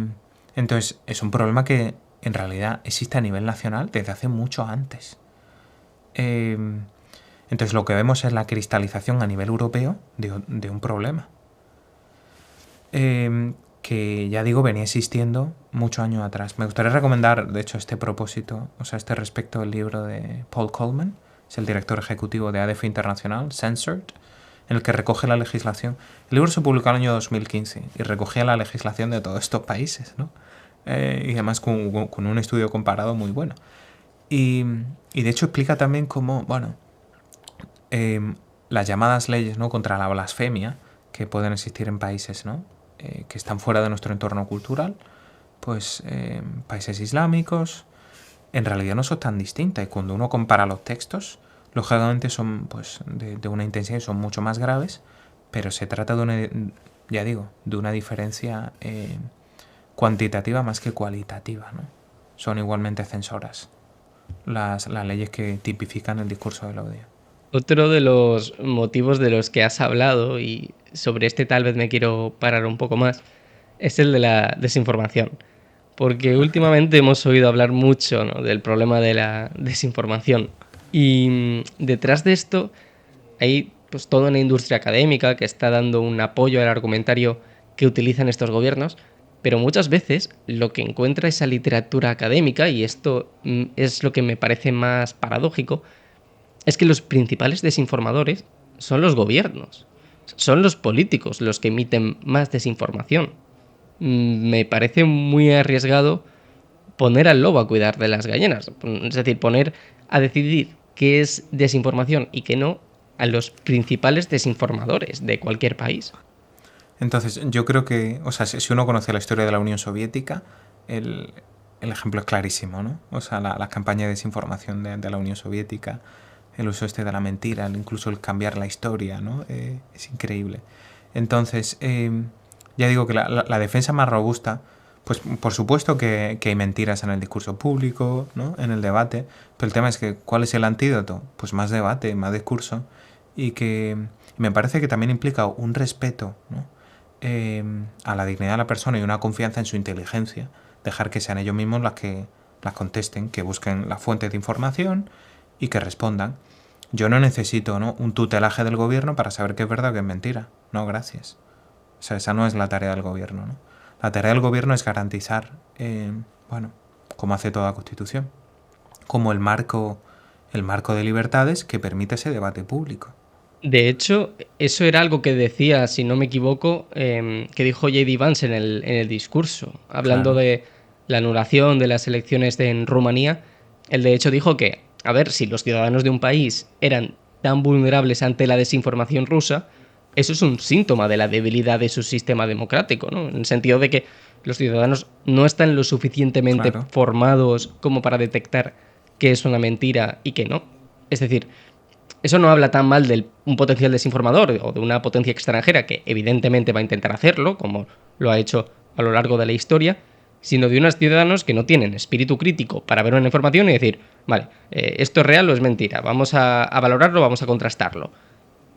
entonces es un problema que en realidad existe a nivel nacional desde hace mucho antes. Entonces lo que vemos es la cristalización a nivel europeo de un problema. Que ya digo, venía existiendo muchos años atrás. Me gustaría recomendar, de hecho, este propósito, o sea, este respecto, el libro de Paul Coleman, es el director ejecutivo de ADF Internacional, Censored, en el que recoge la legislación. El libro se publicó en el año 2015 y recogía la legislación de todos estos países, ¿no? Y además con un estudio comparado muy bueno. Y de hecho explica también cómo, bueno, las llamadas leyes, ¿no?, contra la blasfemia que pueden existir en países, ¿no?, que están fuera de nuestro entorno cultural, pues países islámicos, en realidad no son tan distintas. Y cuando uno compara los textos, lógicamente son pues de una intensidad y son mucho más graves, pero se trata de una, ya digo, de una diferencia cuantitativa más que cualitativa, ¿no? Son igualmente censoras las leyes que tipifican el discurso del odio. Otro de los motivos de los que has hablado, y sobre este tal vez me quiero parar un poco más, es el de la desinformación. Porque últimamente hemos oído hablar mucho, ¿no?, del problema de la desinformación. Y detrás de esto hay pues toda una industria académica que está dando un apoyo al argumentario que utilizan estos gobiernos, pero muchas veces lo que encuentra esa literatura académica, y esto es lo que me parece más paradójico, es que los principales desinformadores son los gobiernos, son los políticos los que emiten más desinformación. Me parece muy arriesgado poner al lobo a cuidar de las gallinas, es decir, poner a decidir qué es desinformación y qué no a los principales desinformadores de cualquier país. Entonces, yo creo que, o sea, si uno conoce la historia de la Unión Soviética, el ejemplo es clarísimo, ¿no? O sea, la campaña de desinformación de la Unión Soviética, el uso este de la mentira, incluso el cambiar la historia, ¿no? Es increíble. Entonces, ya digo que la defensa más robusta, pues por supuesto que hay mentiras en el discurso público, ¿no?, en el debate, pero el tema es que ¿cuál es el antídoto? Pues más debate, más discurso, y que me parece que también implica un respeto, ¿no?, a la dignidad de la persona y una confianza en su inteligencia, dejar que sean ellos mismos las contesten, que busquen la fuente de información y que respondan. Yo no necesito, ¿no?, un tutelaje del gobierno para saber que es verdad o que es mentira. No, gracias. O sea, esa no es la tarea del gobierno, ¿no? La tarea del gobierno es garantizar, bueno, como hace toda Constitución, como el marco de libertades que permite ese debate público. De hecho, eso era algo que decía, si no me equivoco, que dijo J.D. Vance en el discurso, hablando Claro. de la anulación de las elecciones en Rumanía. Él de hecho dijo que, a ver, si los ciudadanos de un país eran tan vulnerables ante la desinformación rusa, eso es un síntoma de la debilidad de su sistema democrático, ¿no? En el sentido de que los ciudadanos no están lo suficientemente Claro. formados como para detectar qué es una mentira y qué no. Es decir, eso no habla tan mal de un potencial desinformador o de una potencia extranjera que evidentemente va a intentar hacerlo, como lo ha hecho a lo largo de la historia, sino de unos ciudadanos que no tienen espíritu crítico para ver una información y decir, vale, esto es real o es mentira, vamos a valorarlo, vamos a contrastarlo.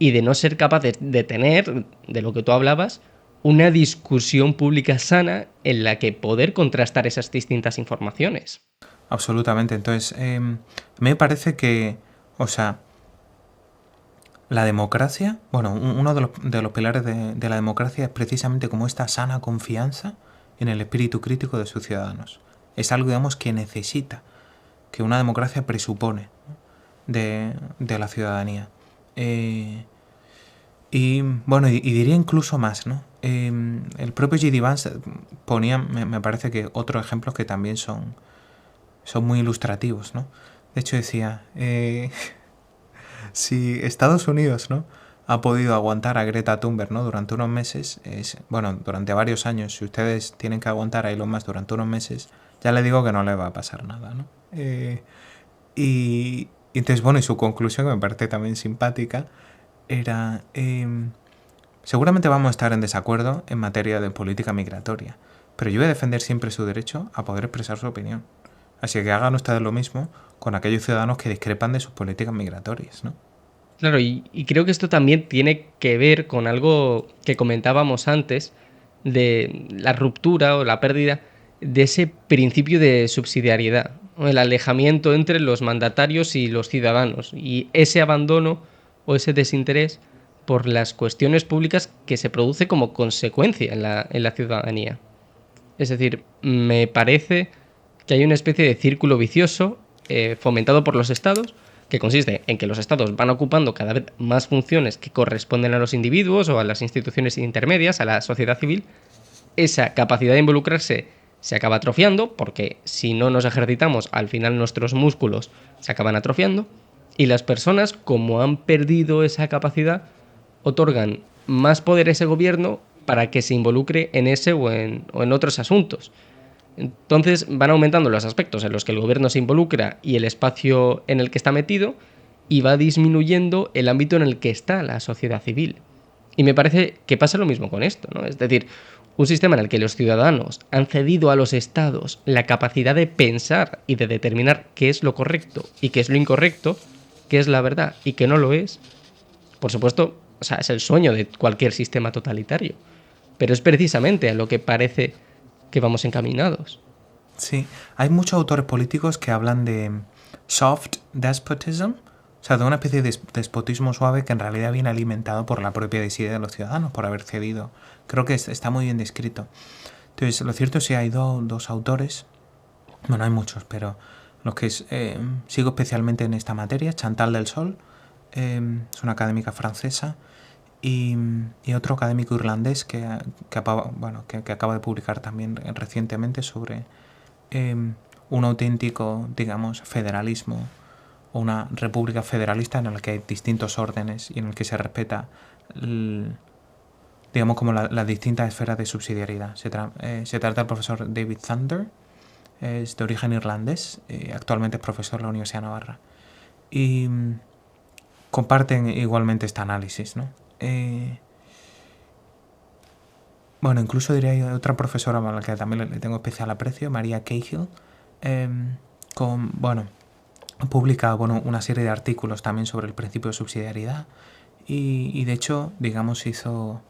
Y de no ser capaces de tener, de lo que tú hablabas, una discusión pública sana en la que poder contrastar esas distintas informaciones. Absolutamente. Entonces, me parece que, o sea, la democracia, bueno, uno de los pilares de la democracia es precisamente como esta sana confianza en el espíritu crítico de sus ciudadanos. Es algo, digamos, que necesita, que una democracia presupone, ¿no?, de la ciudadanía. Y bueno, y diría incluso más, ¿no? El propio J.D. Vance ponía, me parece que otros ejemplos que también son muy ilustrativos, ¿no? De hecho decía, si Estados Unidos, ¿no?, ha podido aguantar a Greta Thunberg, ¿no?, durante unos meses, bueno, durante varios años, si ustedes tienen que aguantar a Elon Musk durante unos meses, ya le digo que no le va a pasar nada, ¿no? Y entonces, bueno, y su conclusión, que me parece también simpática, era, Seguramente vamos a estar en desacuerdo en materia de política migratoria, pero yo voy a defender siempre su derecho a poder expresar su opinión. Así que hagan ustedes lo mismo con aquellos ciudadanos que discrepan de sus políticas migratorias, ¿no? Claro, y creo que esto también tiene que ver con algo que comentábamos antes de la ruptura o la pérdida de ese principio de subsidiariedad, ¿no? El alejamiento entre los mandatarios y los ciudadanos y ese abandono o ese desinterés por las cuestiones públicas que se produce como consecuencia en la ciudadanía. Es decir, me parece que hay una especie de círculo vicioso fomentado por los estados, que consiste en que los estados van ocupando cada vez más funciones que corresponden a los individuos o a las instituciones intermedias, a la sociedad civil. Esa capacidad de involucrarse se acaba atrofiando, porque si no nos ejercitamos, al final nuestros músculos se acaban atrofiando, y las personas, como han perdido esa capacidad, otorgan más poder a ese gobierno para que se involucre en ese o en otros asuntos. Entonces van aumentando los aspectos en los que el gobierno se involucra y el espacio en el que está metido, y va disminuyendo el ámbito en el que está la sociedad civil. Y me parece que pasa lo mismo con esto, ¿no? Es decir, un sistema en el que los ciudadanos han cedido a los estados la capacidad de pensar y de determinar qué es lo correcto y qué es lo incorrecto, qué es la verdad y qué no lo es, por supuesto, o sea, es el sueño de cualquier sistema totalitario. Pero es precisamente a lo que parece que vamos encaminados. Sí, hay muchos autores políticos que hablan de soft despotism, o sea, de una especie de despotismo suave que en realidad viene alimentado por la propia desidia de los ciudadanos, por haber cedido. Creo que está muy bien descrito. Entonces, lo cierto es que hay dos autores, bueno, hay muchos, pero los que sigo especialmente en esta materia, Chantal del Sol, es una académica francesa, y otro académico irlandés que acaba de publicar también recientemente sobre un auténtico, digamos, federalismo o una república federalista en la que hay distintos órdenes y en el que se respeta, digamos, como las distintas esferas de subsidiariedad. Se trata del profesor David Thunder, es de origen irlandés, actualmente es profesor de la Universidad de Navarra. Y comparten igualmente este análisis, ¿no? Bueno, incluso diría hay otra profesora a la que también le tengo especial aprecio, María Cahill, ha publicado una serie de artículos también sobre el principio de subsidiariedad y de hecho, digamos, hizo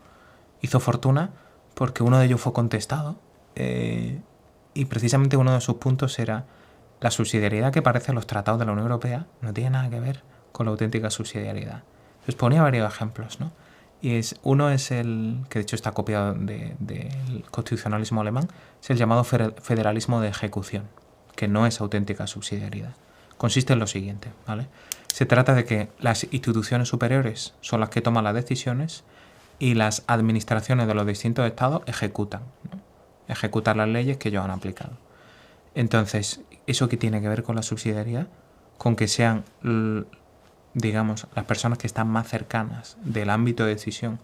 fortuna porque uno de ellos fue contestado y precisamente uno de sus puntos era la subsidiariedad que aparece en los tratados de la Unión Europea no tiene nada que ver con la auténtica subsidiariedad. Les ponía varios ejemplos, ¿no? Y uno es el que de hecho está copiado del constitucionalismo alemán, es el llamado federalismo de ejecución, que no es auténtica subsidiariedad. Consiste en lo siguiente, ¿vale? Se trata de que las instituciones superiores son las que toman las decisiones y las administraciones de los distintos estados ejecutan, ¿no? Ejecutan las leyes que ellos han aplicado. Entonces, ¿eso qué tiene que ver con la subsidiariedad? Con que sean, digamos, las personas que están más cercanas del ámbito de decisión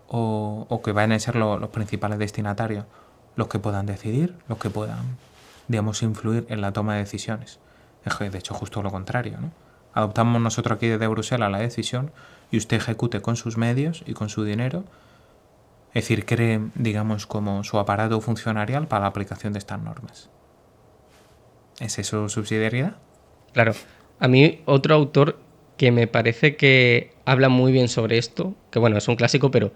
o que vayan a ser los principales destinatarios los que puedan decidir, los que puedan, digamos, influir en la toma de decisiones. De hecho, justo lo contrario, ¿no? Adoptamos nosotros aquí desde Bruselas la decisión y usted ejecute con sus medios y con su dinero, es decir, cree, digamos, como su aparato funcionarial para la aplicación de estas normas. ¿Es eso subsidiariedad? Claro. A mí otro autor que me parece que habla muy bien sobre esto, que bueno, es un clásico, pero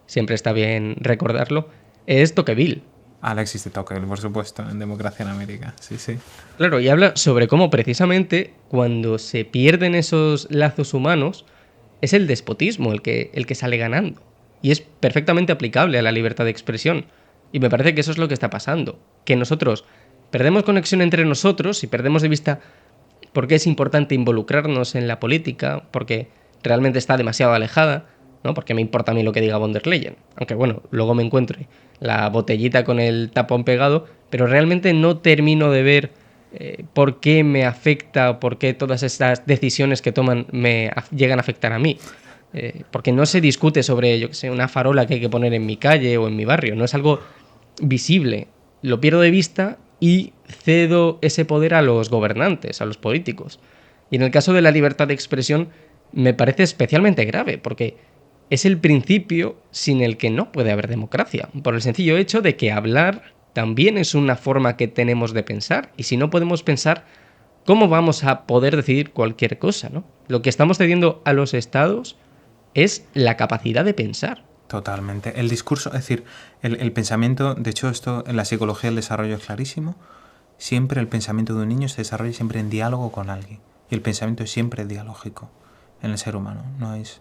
siempre está bien recordarlo, es Tocqueville. Alexis de Tocqueville, por supuesto, en Democracia en América, sí, sí. Claro, y habla sobre cómo precisamente cuando se pierden esos lazos humanos es el despotismo el que sale ganando. Y es perfectamente aplicable a la libertad de expresión. Y me parece que eso es lo que está pasando. Que nosotros perdemos conexión entre nosotros y perdemos de vista por qué es importante involucrarnos en la política, porque realmente está demasiado alejada, ¿no? Porque me importa a mí lo que diga von der Leyen. Aunque bueno, luego me encuentre la botellita con el tapón pegado, pero realmente no termino de ver por qué me afecta, por qué todas estas decisiones que toman me llegan a afectar a mí. Porque no se discute sobre, yo que sé, una farola que hay que poner en mi calle o en mi barrio. No es algo visible. Lo pierdo de vista y cedo ese poder a los gobernantes, a los políticos. Y en el caso de la libertad de expresión me parece especialmente grave, porque es el principio sin el que no puede haber democracia, por el sencillo hecho de que hablar también es una forma que tenemos de pensar, y si no podemos pensar, ¿cómo vamos a poder decidir cualquier cosa, ¿no? Lo que estamos cediendo a los estados es la capacidad de pensar. Totalmente. El discurso, es decir, el pensamiento, de hecho esto en la psicología del desarrollo es clarísimo, siempre el pensamiento de un niño se desarrolla siempre en diálogo con alguien. Y el pensamiento es siempre dialógico en el ser humano. No es,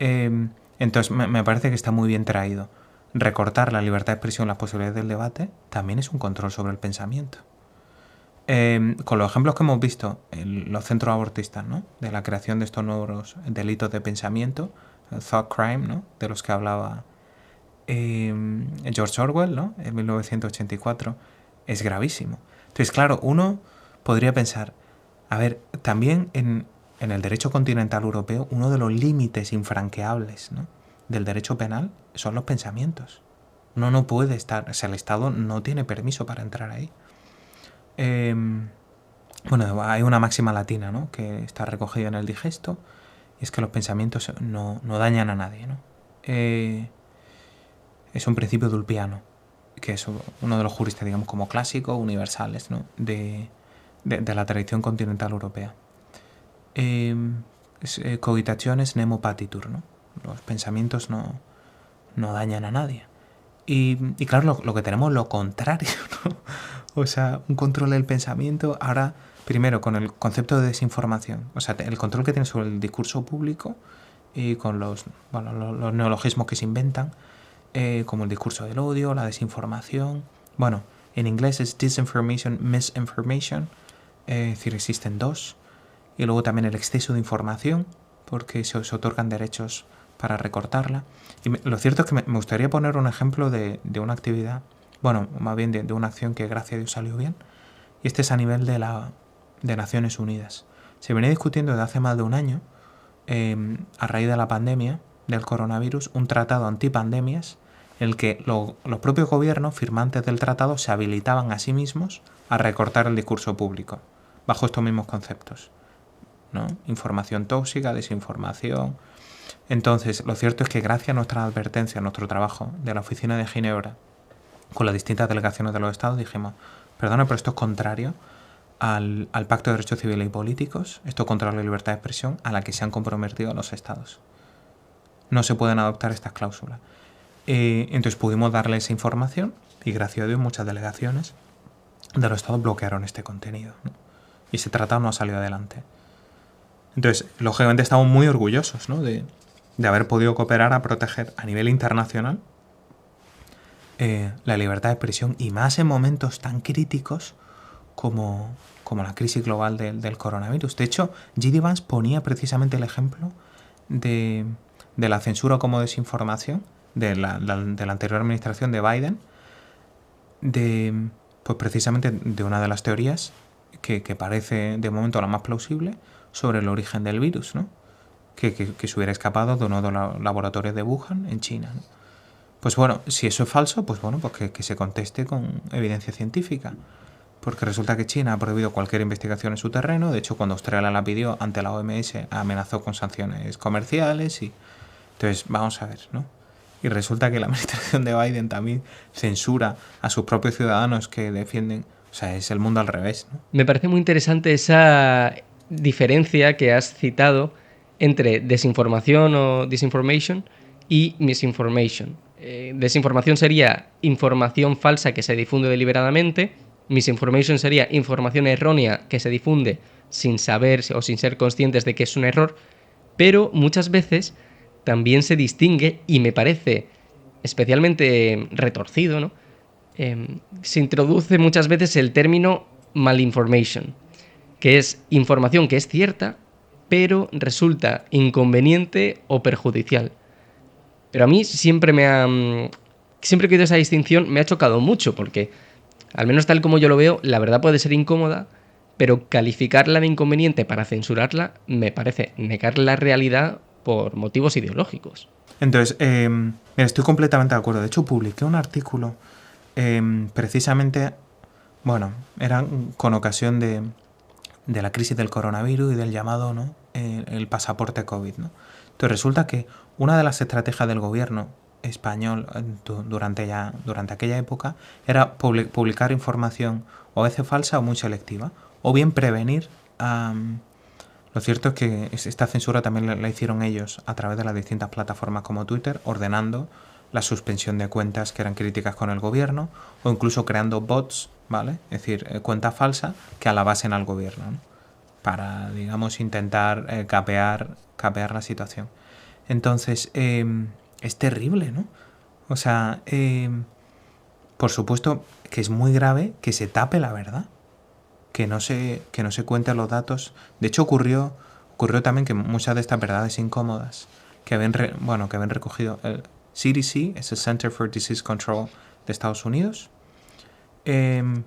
entonces me parece que está muy bien traído. Recortar la libertad de expresión, las posibilidades del debate, también es un control sobre el pensamiento. Con los ejemplos que hemos visto en los centros abortistas, ¿no? De la creación de estos nuevos delitos de pensamiento, el thought crime, ¿no? De los que hablaba George Orwell, ¿no? En 1984, es gravísimo. Entonces, claro, uno podría pensar, a ver, también en el derecho continental europeo, uno de los límites infranqueables, ¿no? Del derecho penal son los pensamientos. Uno no puede estar, o sea, el Estado no tiene permiso para entrar ahí. Bueno, hay una máxima latina, ¿no? Que está recogida en el Digesto, y es que los pensamientos no dañan a nadie, ¿no? Es un principio dulpiano, que es uno de los juristas, digamos, como clásicos, universales, ¿no? de la tradición continental europea. Cogitationes nemo patitur, ¿no? Los pensamientos no dañan a nadie. Y claro, lo que tenemos es lo contrario, ¿no? O sea, un control del pensamiento. Ahora, primero, con el concepto de desinformación. O sea, el control que tiene sobre el discurso público y con los neologismos que se inventan, como el discurso del odio, la desinformación. Bueno, en inglés es disinformation, misinformation. Es decir, existen dos. Y luego también el exceso de información, porque se otorgan derechos para recortarla. Y lo cierto es que me gustaría poner un ejemplo de una actividad, bueno, más bien de una acción que gracias a Dios salió bien, y este es a nivel de Naciones Unidas. Se venía discutiendo desde hace más de un año, a raíz de la pandemia del coronavirus, un tratado antipandemias en el que los propios gobiernos firmantes del tratado se habilitaban a sí mismos a recortar el discurso público, bajo estos mismos conceptos, ¿no? Información tóxica, desinformación. Entonces, lo cierto es que gracias a nuestra advertencia, a nuestro trabajo de la Oficina de Ginebra, con las distintas delegaciones de los estados, dijimos, perdona, pero esto es contrario al Pacto de Derechos Civiles y Políticos, esto contra la libertad de expresión a la que se han comprometido los estados. No se pueden adoptar estas cláusulas. Entonces pudimos darle esa información y gracias a Dios muchas delegaciones de los estados bloquearon este contenido, ¿no? Y ese tratado no ha salido adelante. Entonces, lógicamente estamos muy orgullosos, ¿no? de haber podido cooperar a proteger a nivel internacional la libertad de expresión, y más en momentos tan críticos como la crisis global del coronavirus. De hecho, J.D. Vance ponía precisamente el ejemplo de la censura como desinformación de la anterior administración de Biden, pues precisamente de una de las teorías que parece de momento la más plausible sobre el origen del virus, ¿no? Que se hubiera escapado de uno de los laboratorios de Wuhan en China, ¿no? Pues bueno, si eso es falso, pues bueno, pues que se conteste con evidencia científica. Porque resulta que China ha prohibido cualquier investigación en su terreno. De hecho, cuando Australia la pidió ante la OMS, amenazó con sanciones comerciales. Y entonces, vamos a ver, ¿no? Y resulta que la administración de Biden también censura a sus propios ciudadanos que defienden. O sea, es el mundo al revés, ¿no? Me parece muy interesante esa diferencia que has citado entre desinformación o disinformation y misinformation. Desinformación sería información falsa que se difunde deliberadamente. Misinformation sería información errónea que se difunde sin saber o sin ser conscientes de que es un error. Pero muchas veces también se distingue, y me parece especialmente retorcido, ¿no? Se introduce muchas veces el término malinformation, que es información que es cierta, pero resulta inconveniente o perjudicial. Pero a mí siempre siempre que he oído esa distinción me ha chocado mucho, porque, al menos tal como yo lo veo, la verdad puede ser incómoda, pero calificarla de inconveniente para censurarla me parece negar la realidad por motivos ideológicos. Entonces, mira, estoy completamente de acuerdo. De hecho, publiqué un artículo precisamente, bueno, era con ocasión de la crisis del coronavirus y del llamado, ¿no? el pasaporte COVID, ¿no? Entonces resulta que una de las estrategias del gobierno español durante aquella época era publicar información o a veces falsa o muy selectiva, o bien prevenir. Lo cierto es que esta censura también la hicieron ellos a través de las distintas plataformas como Twitter, ordenando la suspensión de cuentas que eran críticas con el gobierno, o incluso creando bots, ¿vale? Es decir, cuentas falsas que alabasen al gobierno, ¿no? Para, digamos, intentar capear la situación. Entonces, es terrible, ¿no? O sea, por supuesto que es muy grave que se tape la verdad, que no se cuenten los datos. De hecho, ocurrió también que muchas de estas verdades incómodas que habían recogido el CDC, es el Center for Disease Control de Estados Unidos,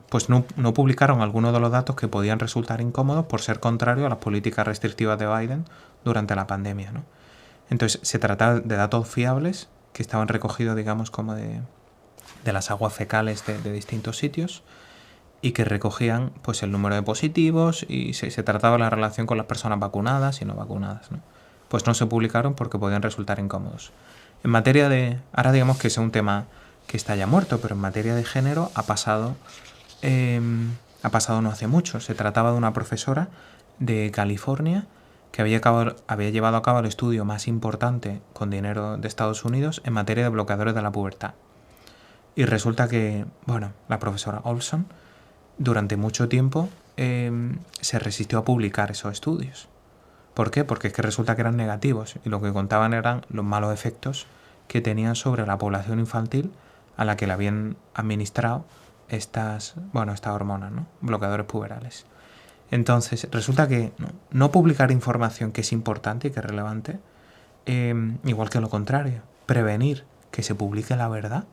pues no publicaron algunos de los datos que podían resultar incómodos por ser contrarios a las políticas restrictivas de Biden durante la pandemia, ¿no? Entonces se trataba de datos fiables que estaban recogidos, digamos, como de las aguas fecales de distintos sitios, y que recogían pues el número de positivos y se trataba de la relación con las personas vacunadas y no vacunadas, ¿no? Pues no se publicaron porque podían resultar incómodos. En materia de... Ahora digamos que es un tema que está ya muerto, pero en materia de género ha pasado no hace mucho. Se trataba de una profesora de California que había llevado a cabo el estudio más importante con dinero de Estados Unidos en materia de bloqueadores de la pubertad. Y resulta que, la profesora Olson durante mucho tiempo se resistió a publicar esos estudios. ¿Por qué? Porque es que resulta que eran negativos y lo que contaban eran los malos efectos que tenían sobre la población infantil a la que le habían administrado estas hormonas, ¿no? Bloqueadores puberales. Entonces, resulta que no publicar información que es importante y que es relevante, igual que lo contrario, prevenir que se publique la verdad,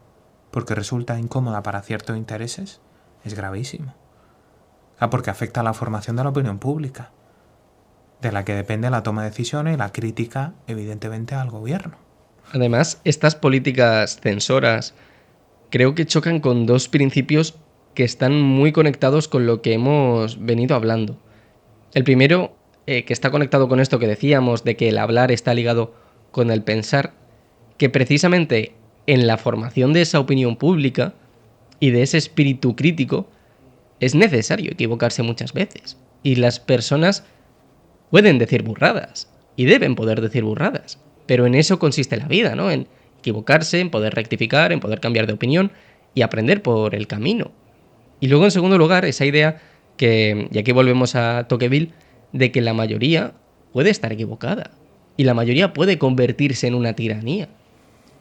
porque resulta incómoda para ciertos intereses, es gravísimo. Porque afecta a la formación de la opinión pública, de la que depende la toma de decisiones y la crítica, evidentemente, al gobierno. Además, estas políticas censoras creo que chocan con dos principios que están muy conectados con lo que hemos venido hablando. El primero, que está conectado con esto que decíamos, de que el hablar está ligado con el pensar, que precisamente en la formación de esa opinión pública y de ese espíritu crítico es necesario equivocarse muchas veces. Y las personas pueden decir burradas y deben poder decir burradas, pero en eso consiste la vida, ¿no? En equivocarse, en poder rectificar, en poder cambiar de opinión y aprender por el camino. Y luego, en segundo lugar, esa idea que, y aquí volvemos a Tocqueville, de que la mayoría puede estar equivocada y la mayoría puede convertirse en una tiranía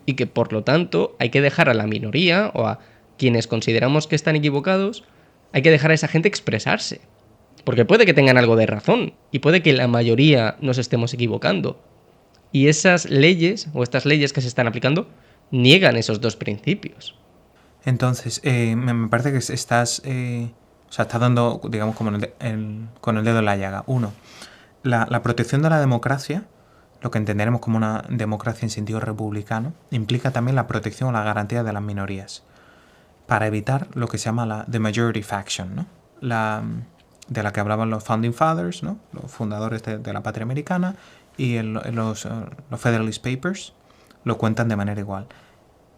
y que por lo tanto hay que dejar a la minoría o a quienes consideramos que están equivocados, hay que dejar a esa gente expresarse. Porque puede que tengan algo de razón y puede que la mayoría nos estemos equivocando. Y esas leyes o estas leyes que se están aplicando niegan esos dos principios. Entonces, me parece que estás dando, digamos, como con el dedo en la llaga. Uno, la protección de la democracia, lo que entenderemos como una democracia en sentido republicano, implica también la protección o la garantía de las minorías, para evitar lo que se llama the majority faction, ¿no? De la que hablaban los Founding Fathers, ¿no? Los fundadores de la patria americana, y los Federalist Papers lo cuentan de manera igual.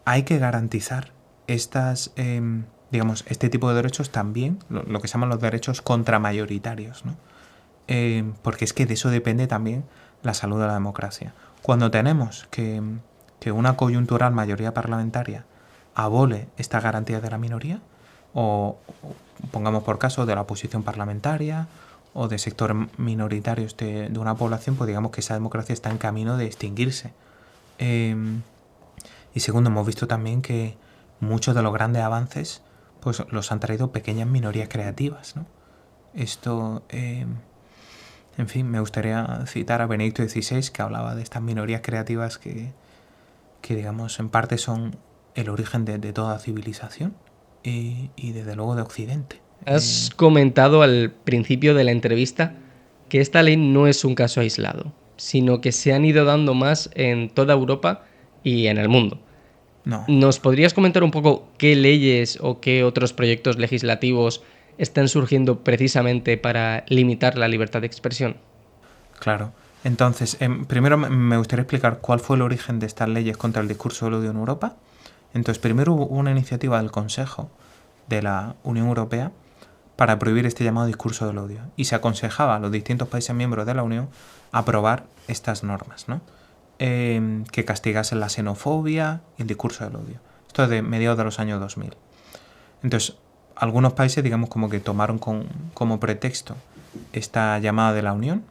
Hay que garantizar este tipo de derechos también, lo que se llaman los derechos contramayoritarios, ¿no? Porque es que de eso depende también la salud de la democracia. Cuando tenemos que una coyuntural mayoría parlamentaria abole esta garantía de la minoría, o pongamos por caso de la oposición parlamentaria o de sectores minoritarios de una población, pues digamos que esa democracia está en camino de extinguirse. Y segundo, hemos visto también que muchos de los grandes avances pues los han traído pequeñas minorías creativas, ¿no? Esto, en fin, me gustaría citar a Benedicto XVI, que hablaba de estas minorías creativas que digamos, en parte son el origen de toda civilización y desde luego de Occidente. Has comentado al principio de la entrevista que esta ley no es un caso aislado, sino que se han ido dando más en toda Europa y en el mundo. No. ¿Nos podrías comentar un poco qué leyes o qué otros proyectos legislativos están surgiendo precisamente para limitar la libertad de expresión? Claro. Entonces, primero me gustaría explicar cuál fue el origen de estas leyes contra el discurso del odio en Europa. Entonces, primero hubo una iniciativa del Consejo de la Unión Europea para prohibir este llamado discurso del odio. Y se aconsejaba a los distintos países miembros de la Unión aprobar estas normas, ¿no? Que castigasen la xenofobia y el discurso del odio. Esto es de mediados de los años 2000. Entonces, algunos países, digamos, como que tomaron como pretexto esta llamada de la Unión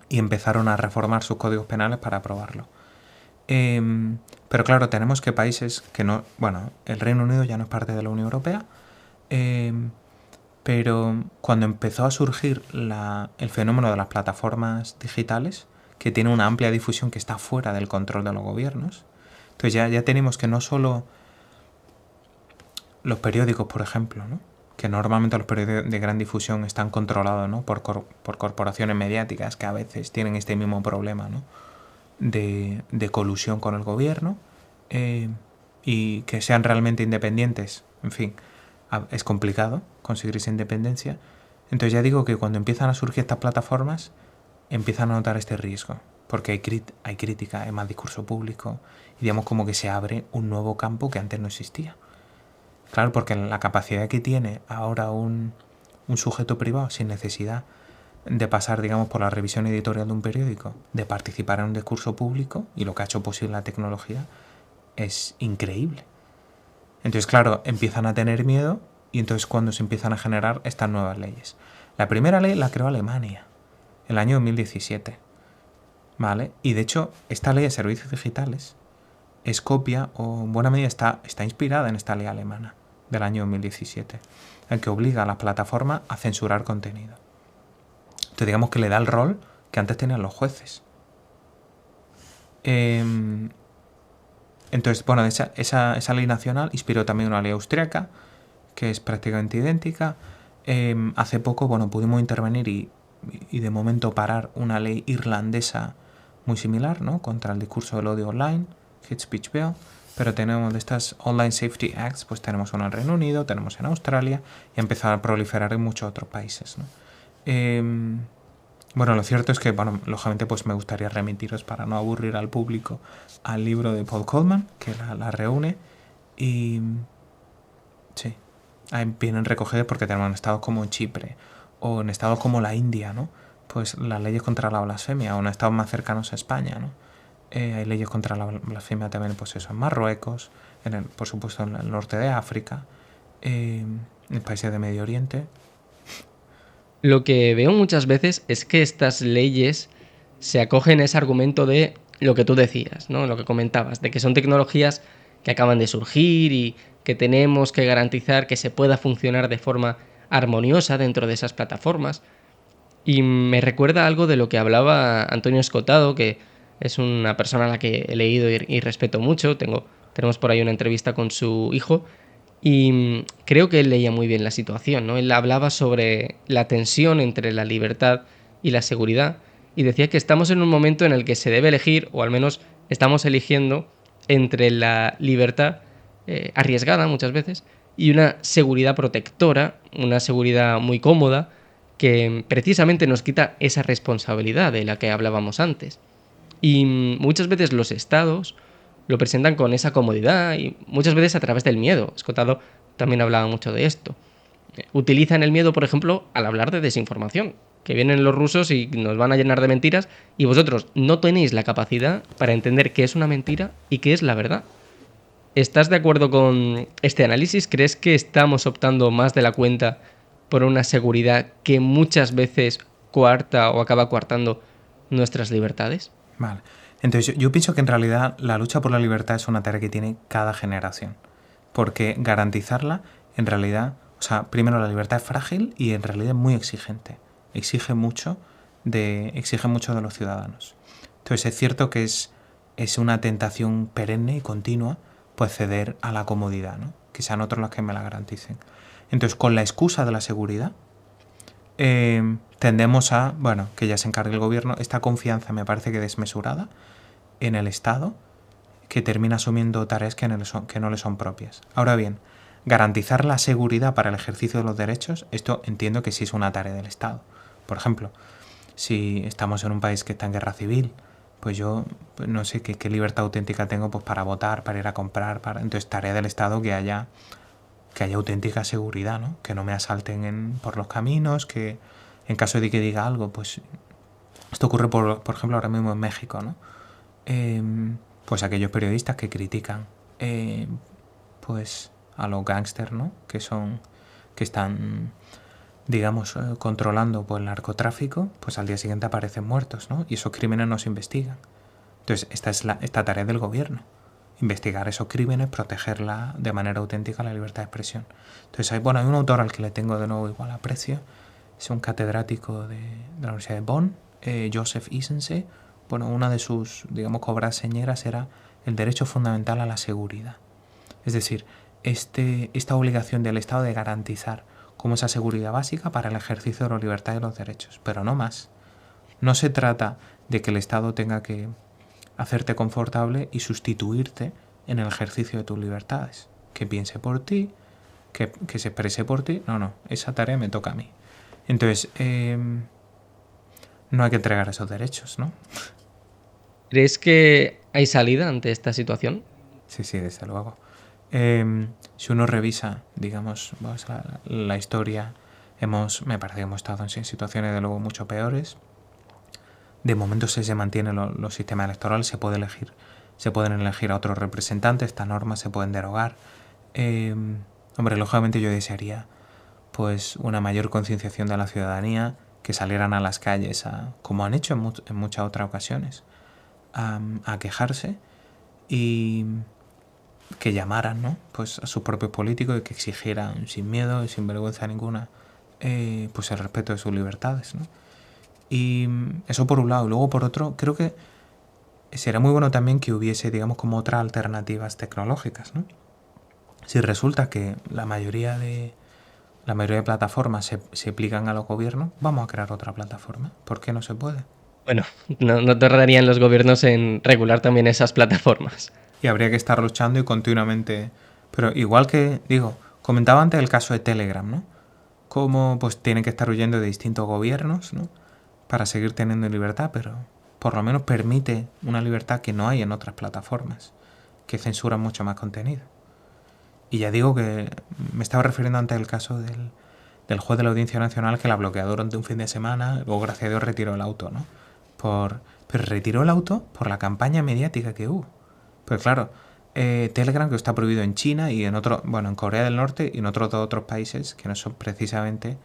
y empezaron a reformar sus códigos penales para aprobarlo. Pero claro, tenemos que países que no... Bueno, el Reino Unido ya no es parte de la Unión Europea, pero cuando empezó a surgir el fenómeno de las plataformas digitales, que tiene una amplia difusión que está fuera del control de los gobiernos, entonces ya tenemos que no solo los periódicos, por ejemplo, ¿no? Que normalmente los periódicos de gran difusión están controlados, ¿no? por corporaciones mediáticas que a veces tienen este mismo problema, ¿no? de colusión con el gobierno, y que sean realmente independientes. En fin, es complicado conseguir esa independencia. Entonces ya digo que cuando empiezan a surgir estas plataformas, empiezan a notar este riesgo, porque hay crítica, hay más discurso público, y digamos como que se abre un nuevo campo que antes no existía. Claro, porque la capacidad que tiene ahora un sujeto privado sin necesidad de pasar, digamos, por la revisión editorial de un periódico, de participar en un discurso público, y lo que ha hecho posible la tecnología, es increíble. Entonces, claro, empiezan a tener miedo, y entonces cuando se empiezan a generar estas nuevas leyes. La primera ley la creó Alemania, el año 2017. ¿Vale? Y de hecho, esta ley de servicios digitales es copia, o en buena medida está inspirada en esta ley alemana del año 2017, en que obliga a las plataformas a censurar contenido. Entonces digamos que le da el rol que antes tenían los jueces. Entonces, bueno, esa ley nacional inspiró también una ley austriaca, que es prácticamente idéntica. Hace poco, bueno, pudimos intervenir y de momento parar una ley irlandesa muy similar, ¿no? Contra el discurso del odio online, Hate Speech Bill. Pero tenemos de estas Online Safety Acts, pues tenemos una en Reino Unido, tenemos en Australia, y ha empezado a proliferar en muchos otros países, ¿no? Bueno, lo cierto es que, bueno, lógicamente pues me gustaría remitiros, para no aburrir al público, al libro de Paul Coleman, que la reúne, y sí, ahí vienen recogidas, porque tenemos en estados como Chipre o en estados como la India, ¿no? Pues las leyes contra la blasfemia, o en estados más cercanos a España, ¿no? Hay leyes contra la blasfemia también, pues eso, en Marruecos, por supuesto en el norte de África, en países de Medio Oriente. Lo que veo muchas veces es que estas leyes se acogen a ese argumento de lo que tú decías, ¿no? Lo que comentabas, de que son tecnologías que acaban de surgir y que tenemos que garantizar que se pueda funcionar de forma armoniosa dentro de esas plataformas. Y me recuerda algo de lo que hablaba Antonio Escotado, que es una persona a la que he leído y respeto mucho. Tenemos por ahí una entrevista con su hijo, y creo que él leía muy bien la situación, ¿no? Él hablaba sobre la tensión entre la libertad y la seguridad, y decía que estamos en un momento en el que se debe elegir, o al menos estamos eligiendo, entre la libertad arriesgada muchas veces y una seguridad protectora, una seguridad muy cómoda, que precisamente nos quita esa responsabilidad de la que hablábamos antes. Y muchas veces los estados lo presentan con esa comodidad, y muchas veces a través del miedo. Escotado también hablaba mucho de esto. Utilizan el miedo, por ejemplo, al hablar de desinformación, que vienen los rusos y nos van a llenar de mentiras, y vosotros no tenéis la capacidad para entender qué es una mentira y qué es la verdad. ¿Estás de acuerdo con este análisis? ¿Crees que estamos optando más de la cuenta por una seguridad que muchas veces coarta o acaba coartando nuestras libertades? Vale. Entonces yo pienso que en realidad la lucha por la libertad es una tarea que tiene cada generación, porque garantizarla, en realidad, o sea, primero la libertad es frágil y en realidad es muy exigente, exige mucho de los ciudadanos. Entonces es cierto que es una tentación perenne y continua, pues ceder a la comodidad, ¿no? Que sean otros los que me la garanticen. Entonces, con la excusa de la seguridad, tendemos a, bueno, que ya se encargue el gobierno. Esta confianza me parece que desmesurada en el Estado, que termina asumiendo tareas que no le son propias. Ahora bien, garantizar la seguridad para el ejercicio de los derechos, esto entiendo que sí es una tarea del Estado. Por ejemplo, Si estamos en un país que está en guerra civil, pues yo pues no sé qué libertad auténtica tengo pues para votar, para ir a comprar, para... Entonces, tarea del Estado que haya auténtica seguridad, ¿no? Que no me asalten por los caminos, que en caso de que diga algo, pues esto ocurre por ejemplo ahora mismo en México, ¿no? Pues aquellos periodistas que critican pues a los gángsters, ¿no? Que están digamos controlando pues, el narcotráfico, pues al día siguiente aparecen muertos, ¿no? Y esos crímenes no se investigan. Entonces esta es esta tarea del gobierno: investigar esos crímenes, protegerla de manera auténtica la libertad de expresión. Entonces hay un autor al que le tengo de nuevo igual aprecio, es un catedrático de la Universidad de Bonn, Joseph Isensee. Una de sus, digamos, obras señeras era el derecho fundamental a la seguridad. Es decir, esta obligación del Estado de garantizar como esa seguridad básica para el ejercicio de la libertad y los derechos, pero no más. No se trata de que el Estado tenga que hacerte confortable y sustituirte en el ejercicio de tus libertades. Que piense por ti, que se exprese por ti. No, esa tarea me toca a mí. Entonces, no hay que entregar esos derechos, ¿no? ¿Crees que hay salida ante esta situación? Sí, desde luego. Si uno revisa, digamos, pues, la historia, me parece que hemos estado en situaciones de luego mucho peores. De momento se mantienen los sistemas electorales, se pueden elegir a otros representantes, estas normas se pueden derogar. Hombre, lógicamente yo desearía pues una mayor concienciación de la ciudadanía, que salieran a las calles, como han hecho en muchas otras ocasiones, a quejarse y que llamaran, ¿no? Pues a sus propios políticos y que exigieran sin miedo y sin vergüenza ninguna pues el respeto de sus libertades, ¿no? Y eso por un lado. Y luego por otro, creo que sería muy bueno también que hubiese, digamos, como otras alternativas tecnológicas, ¿no? Si resulta que la mayoría de plataformas se aplican a los gobiernos, vamos a crear otra plataforma. ¿Por qué no se puede? Bueno, no tardarían los gobiernos en regular también esas plataformas. Y habría que estar luchando y continuamente... Pero igual que, comentaba antes el caso de Telegram, ¿no? Cómo pues tienen que estar huyendo de distintos gobiernos, ¿no? Para seguir teniendo libertad, pero por lo menos permite una libertad que no hay en otras plataformas, que censuran mucho más contenido. Y ya digo que me estaba refiriendo antes al caso del juez de la Audiencia Nacional, que la bloqueó durante un fin de semana, luego gracias a Dios retiró el auto, ¿no? Pero retiró el auto por la campaña mediática que hubo. Pues claro, Telegram, que está prohibido en China y en Corea del Norte y en otros países que no son precisamente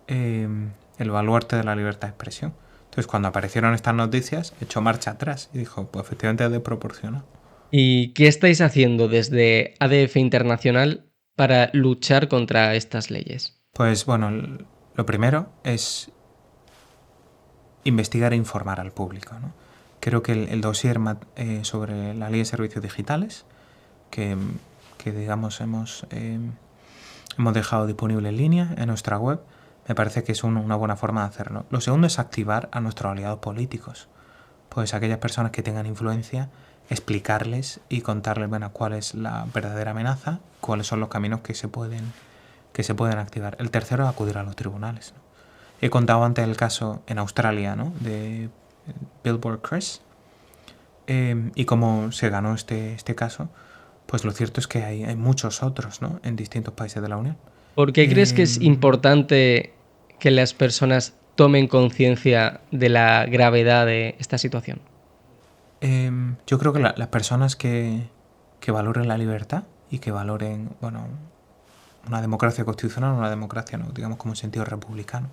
el baluarte de la libertad de expresión. Entonces, cuando aparecieron estas noticias, echó marcha atrás y dijo, pues efectivamente es desproporcionado. ¿Y qué estáis haciendo desde ADF Internacional para luchar contra estas leyes? Pues lo primero es investigar e informar al público, ¿no? Creo que el dossier sobre la ley de servicios digitales, que digamos hemos dejado disponible en línea en nuestra web, me parece que es una buena forma de hacerlo. Lo segundo es activar a nuestros aliados políticos. Pues aquellas personas que tengan influencia, explicarles y contarles cuál es la verdadera amenaza, cuáles son los caminos que se pueden activar. El tercero es acudir a los tribunales, ¿no? He contado antes el caso en Australia, ¿no? De Billboard Crest, y cómo se ganó este caso. Pues lo cierto es que hay muchos otros, ¿no? En distintos países de la Unión. ¿Por qué crees que es importante que las personas tomen conciencia de la gravedad de esta situación? Yo creo que las personas que valoren la libertad y que valoren, una democracia constitucional, una democracia, ¿no? Digamos, como en sentido republicano,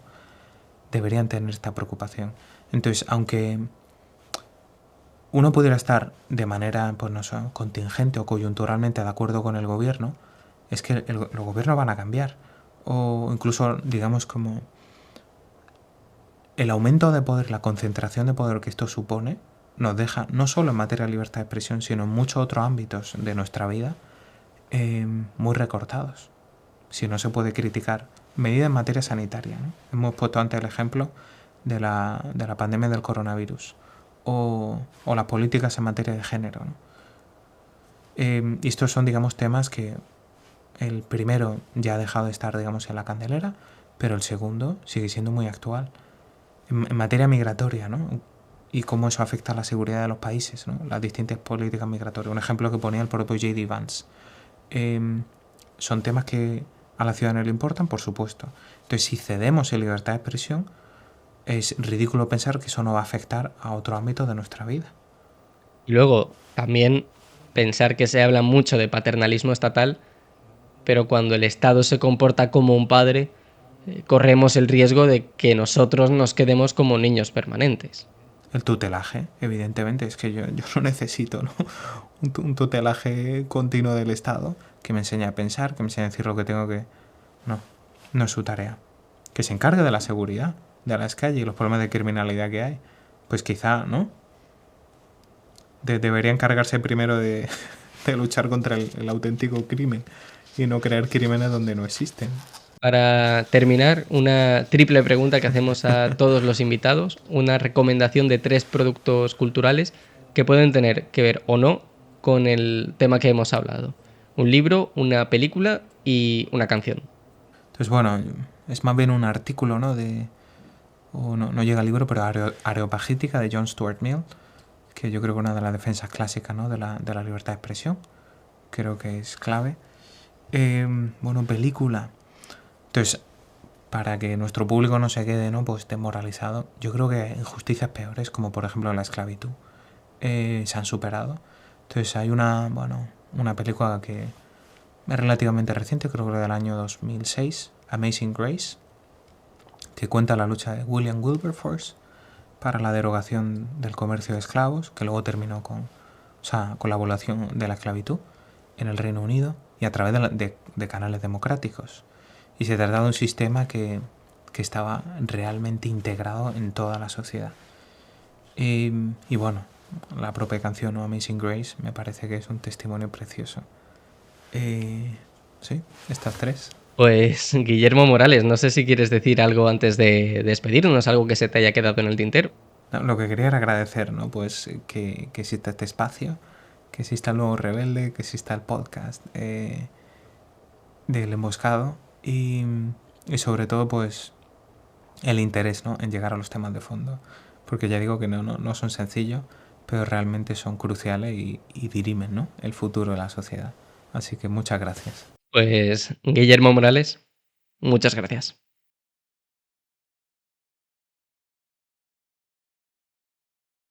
deberían tener esta preocupación. Entonces, aunque uno pudiera estar de manera, pues no sé, contingente o coyunturalmente de acuerdo con el gobierno, es que los gobiernos van a cambiar. O incluso, digamos, como el aumento de poder, la concentración de poder que esto supone, nos deja, no solo en materia de libertad de expresión, sino en muchos otros ámbitos de nuestra vida, muy recortados. Si no se puede criticar medidas en materia sanitaria, ¿no? Hemos puesto antes el ejemplo de la pandemia del coronavirus o las políticas en materia de género, ¿no? Y estos son, digamos, temas que el primero ya ha dejado de estar, digamos, en la candelera, pero el segundo sigue siendo muy actual. en materia migratoria, ¿no? Y cómo eso afecta a la seguridad de los países, ¿no? Las distintas políticas migratorias. Un ejemplo que ponía el propio J.D. Vance. Son temas que a la ciudadanía le importan, por supuesto. Entonces, si cedemos en libertad de expresión, es ridículo pensar que eso no va a afectar a otro ámbito de nuestra vida. Y luego, también pensar que se habla mucho de paternalismo estatal, pero cuando el Estado se comporta como un padre, corremos el riesgo de que nosotros nos quedemos como niños permanentes. El tutelaje, evidentemente, es que yo no necesito, ¿no? Un tutelaje continuo del Estado que me enseñe a pensar, que me enseñe a decir lo que tengo que... No, no es su tarea. Que se encargue de la seguridad, de las calles y los problemas de criminalidad que hay. Pues quizá, ¿no? Debería encargarse primero de luchar contra el auténtico crimen y no crear crímenes donde no existen. Para terminar, una triple pregunta que hacemos a todos los invitados, una recomendación de 3 productos culturales que pueden tener que ver o no con el tema que hemos hablado. Un libro, una película y una canción. Entonces, bueno, es más bien un artículo, ¿no? O no llega al libro, pero Areopagítica de John Stuart Mill, que yo creo que es una de las defensas clásicas, ¿no? de la libertad de expresión. Creo que es clave. Bueno, película. Entonces, para que nuestro público no se quede, ¿no? Pues desmoralizado, yo creo que injusticias peores, como por ejemplo la esclavitud, se han superado. Entonces hay una película que es relativamente reciente, creo que del año 2006, Amazing Grace, que cuenta la lucha de William Wilberforce para la derogación del comercio de esclavos, que luego terminó con la abolición de la esclavitud en el Reino Unido y a través de canales democráticos. Y se trata de un sistema que estaba realmente integrado en toda la sociedad. Y bueno, la propia canción, ¿no? Amazing Grace, me parece que es un testimonio precioso. Sí, estas 3. Pues Guillermo Morales, no sé si quieres decir algo antes de despedirnos, algo que se te haya quedado en el tintero. No, lo que quería era agradecer, ¿no? Pues que exista este espacio, que exista el Nuevo Rebelde, que exista el podcast del Emboscado y sobre todo, pues, el interés, ¿no? En llegar a los temas de fondo. Porque ya digo que no son sencillos, pero realmente son cruciales y dirimen, ¿no? El futuro de la sociedad. Así que muchas gracias. Pues Guillermo Morales, muchas gracias.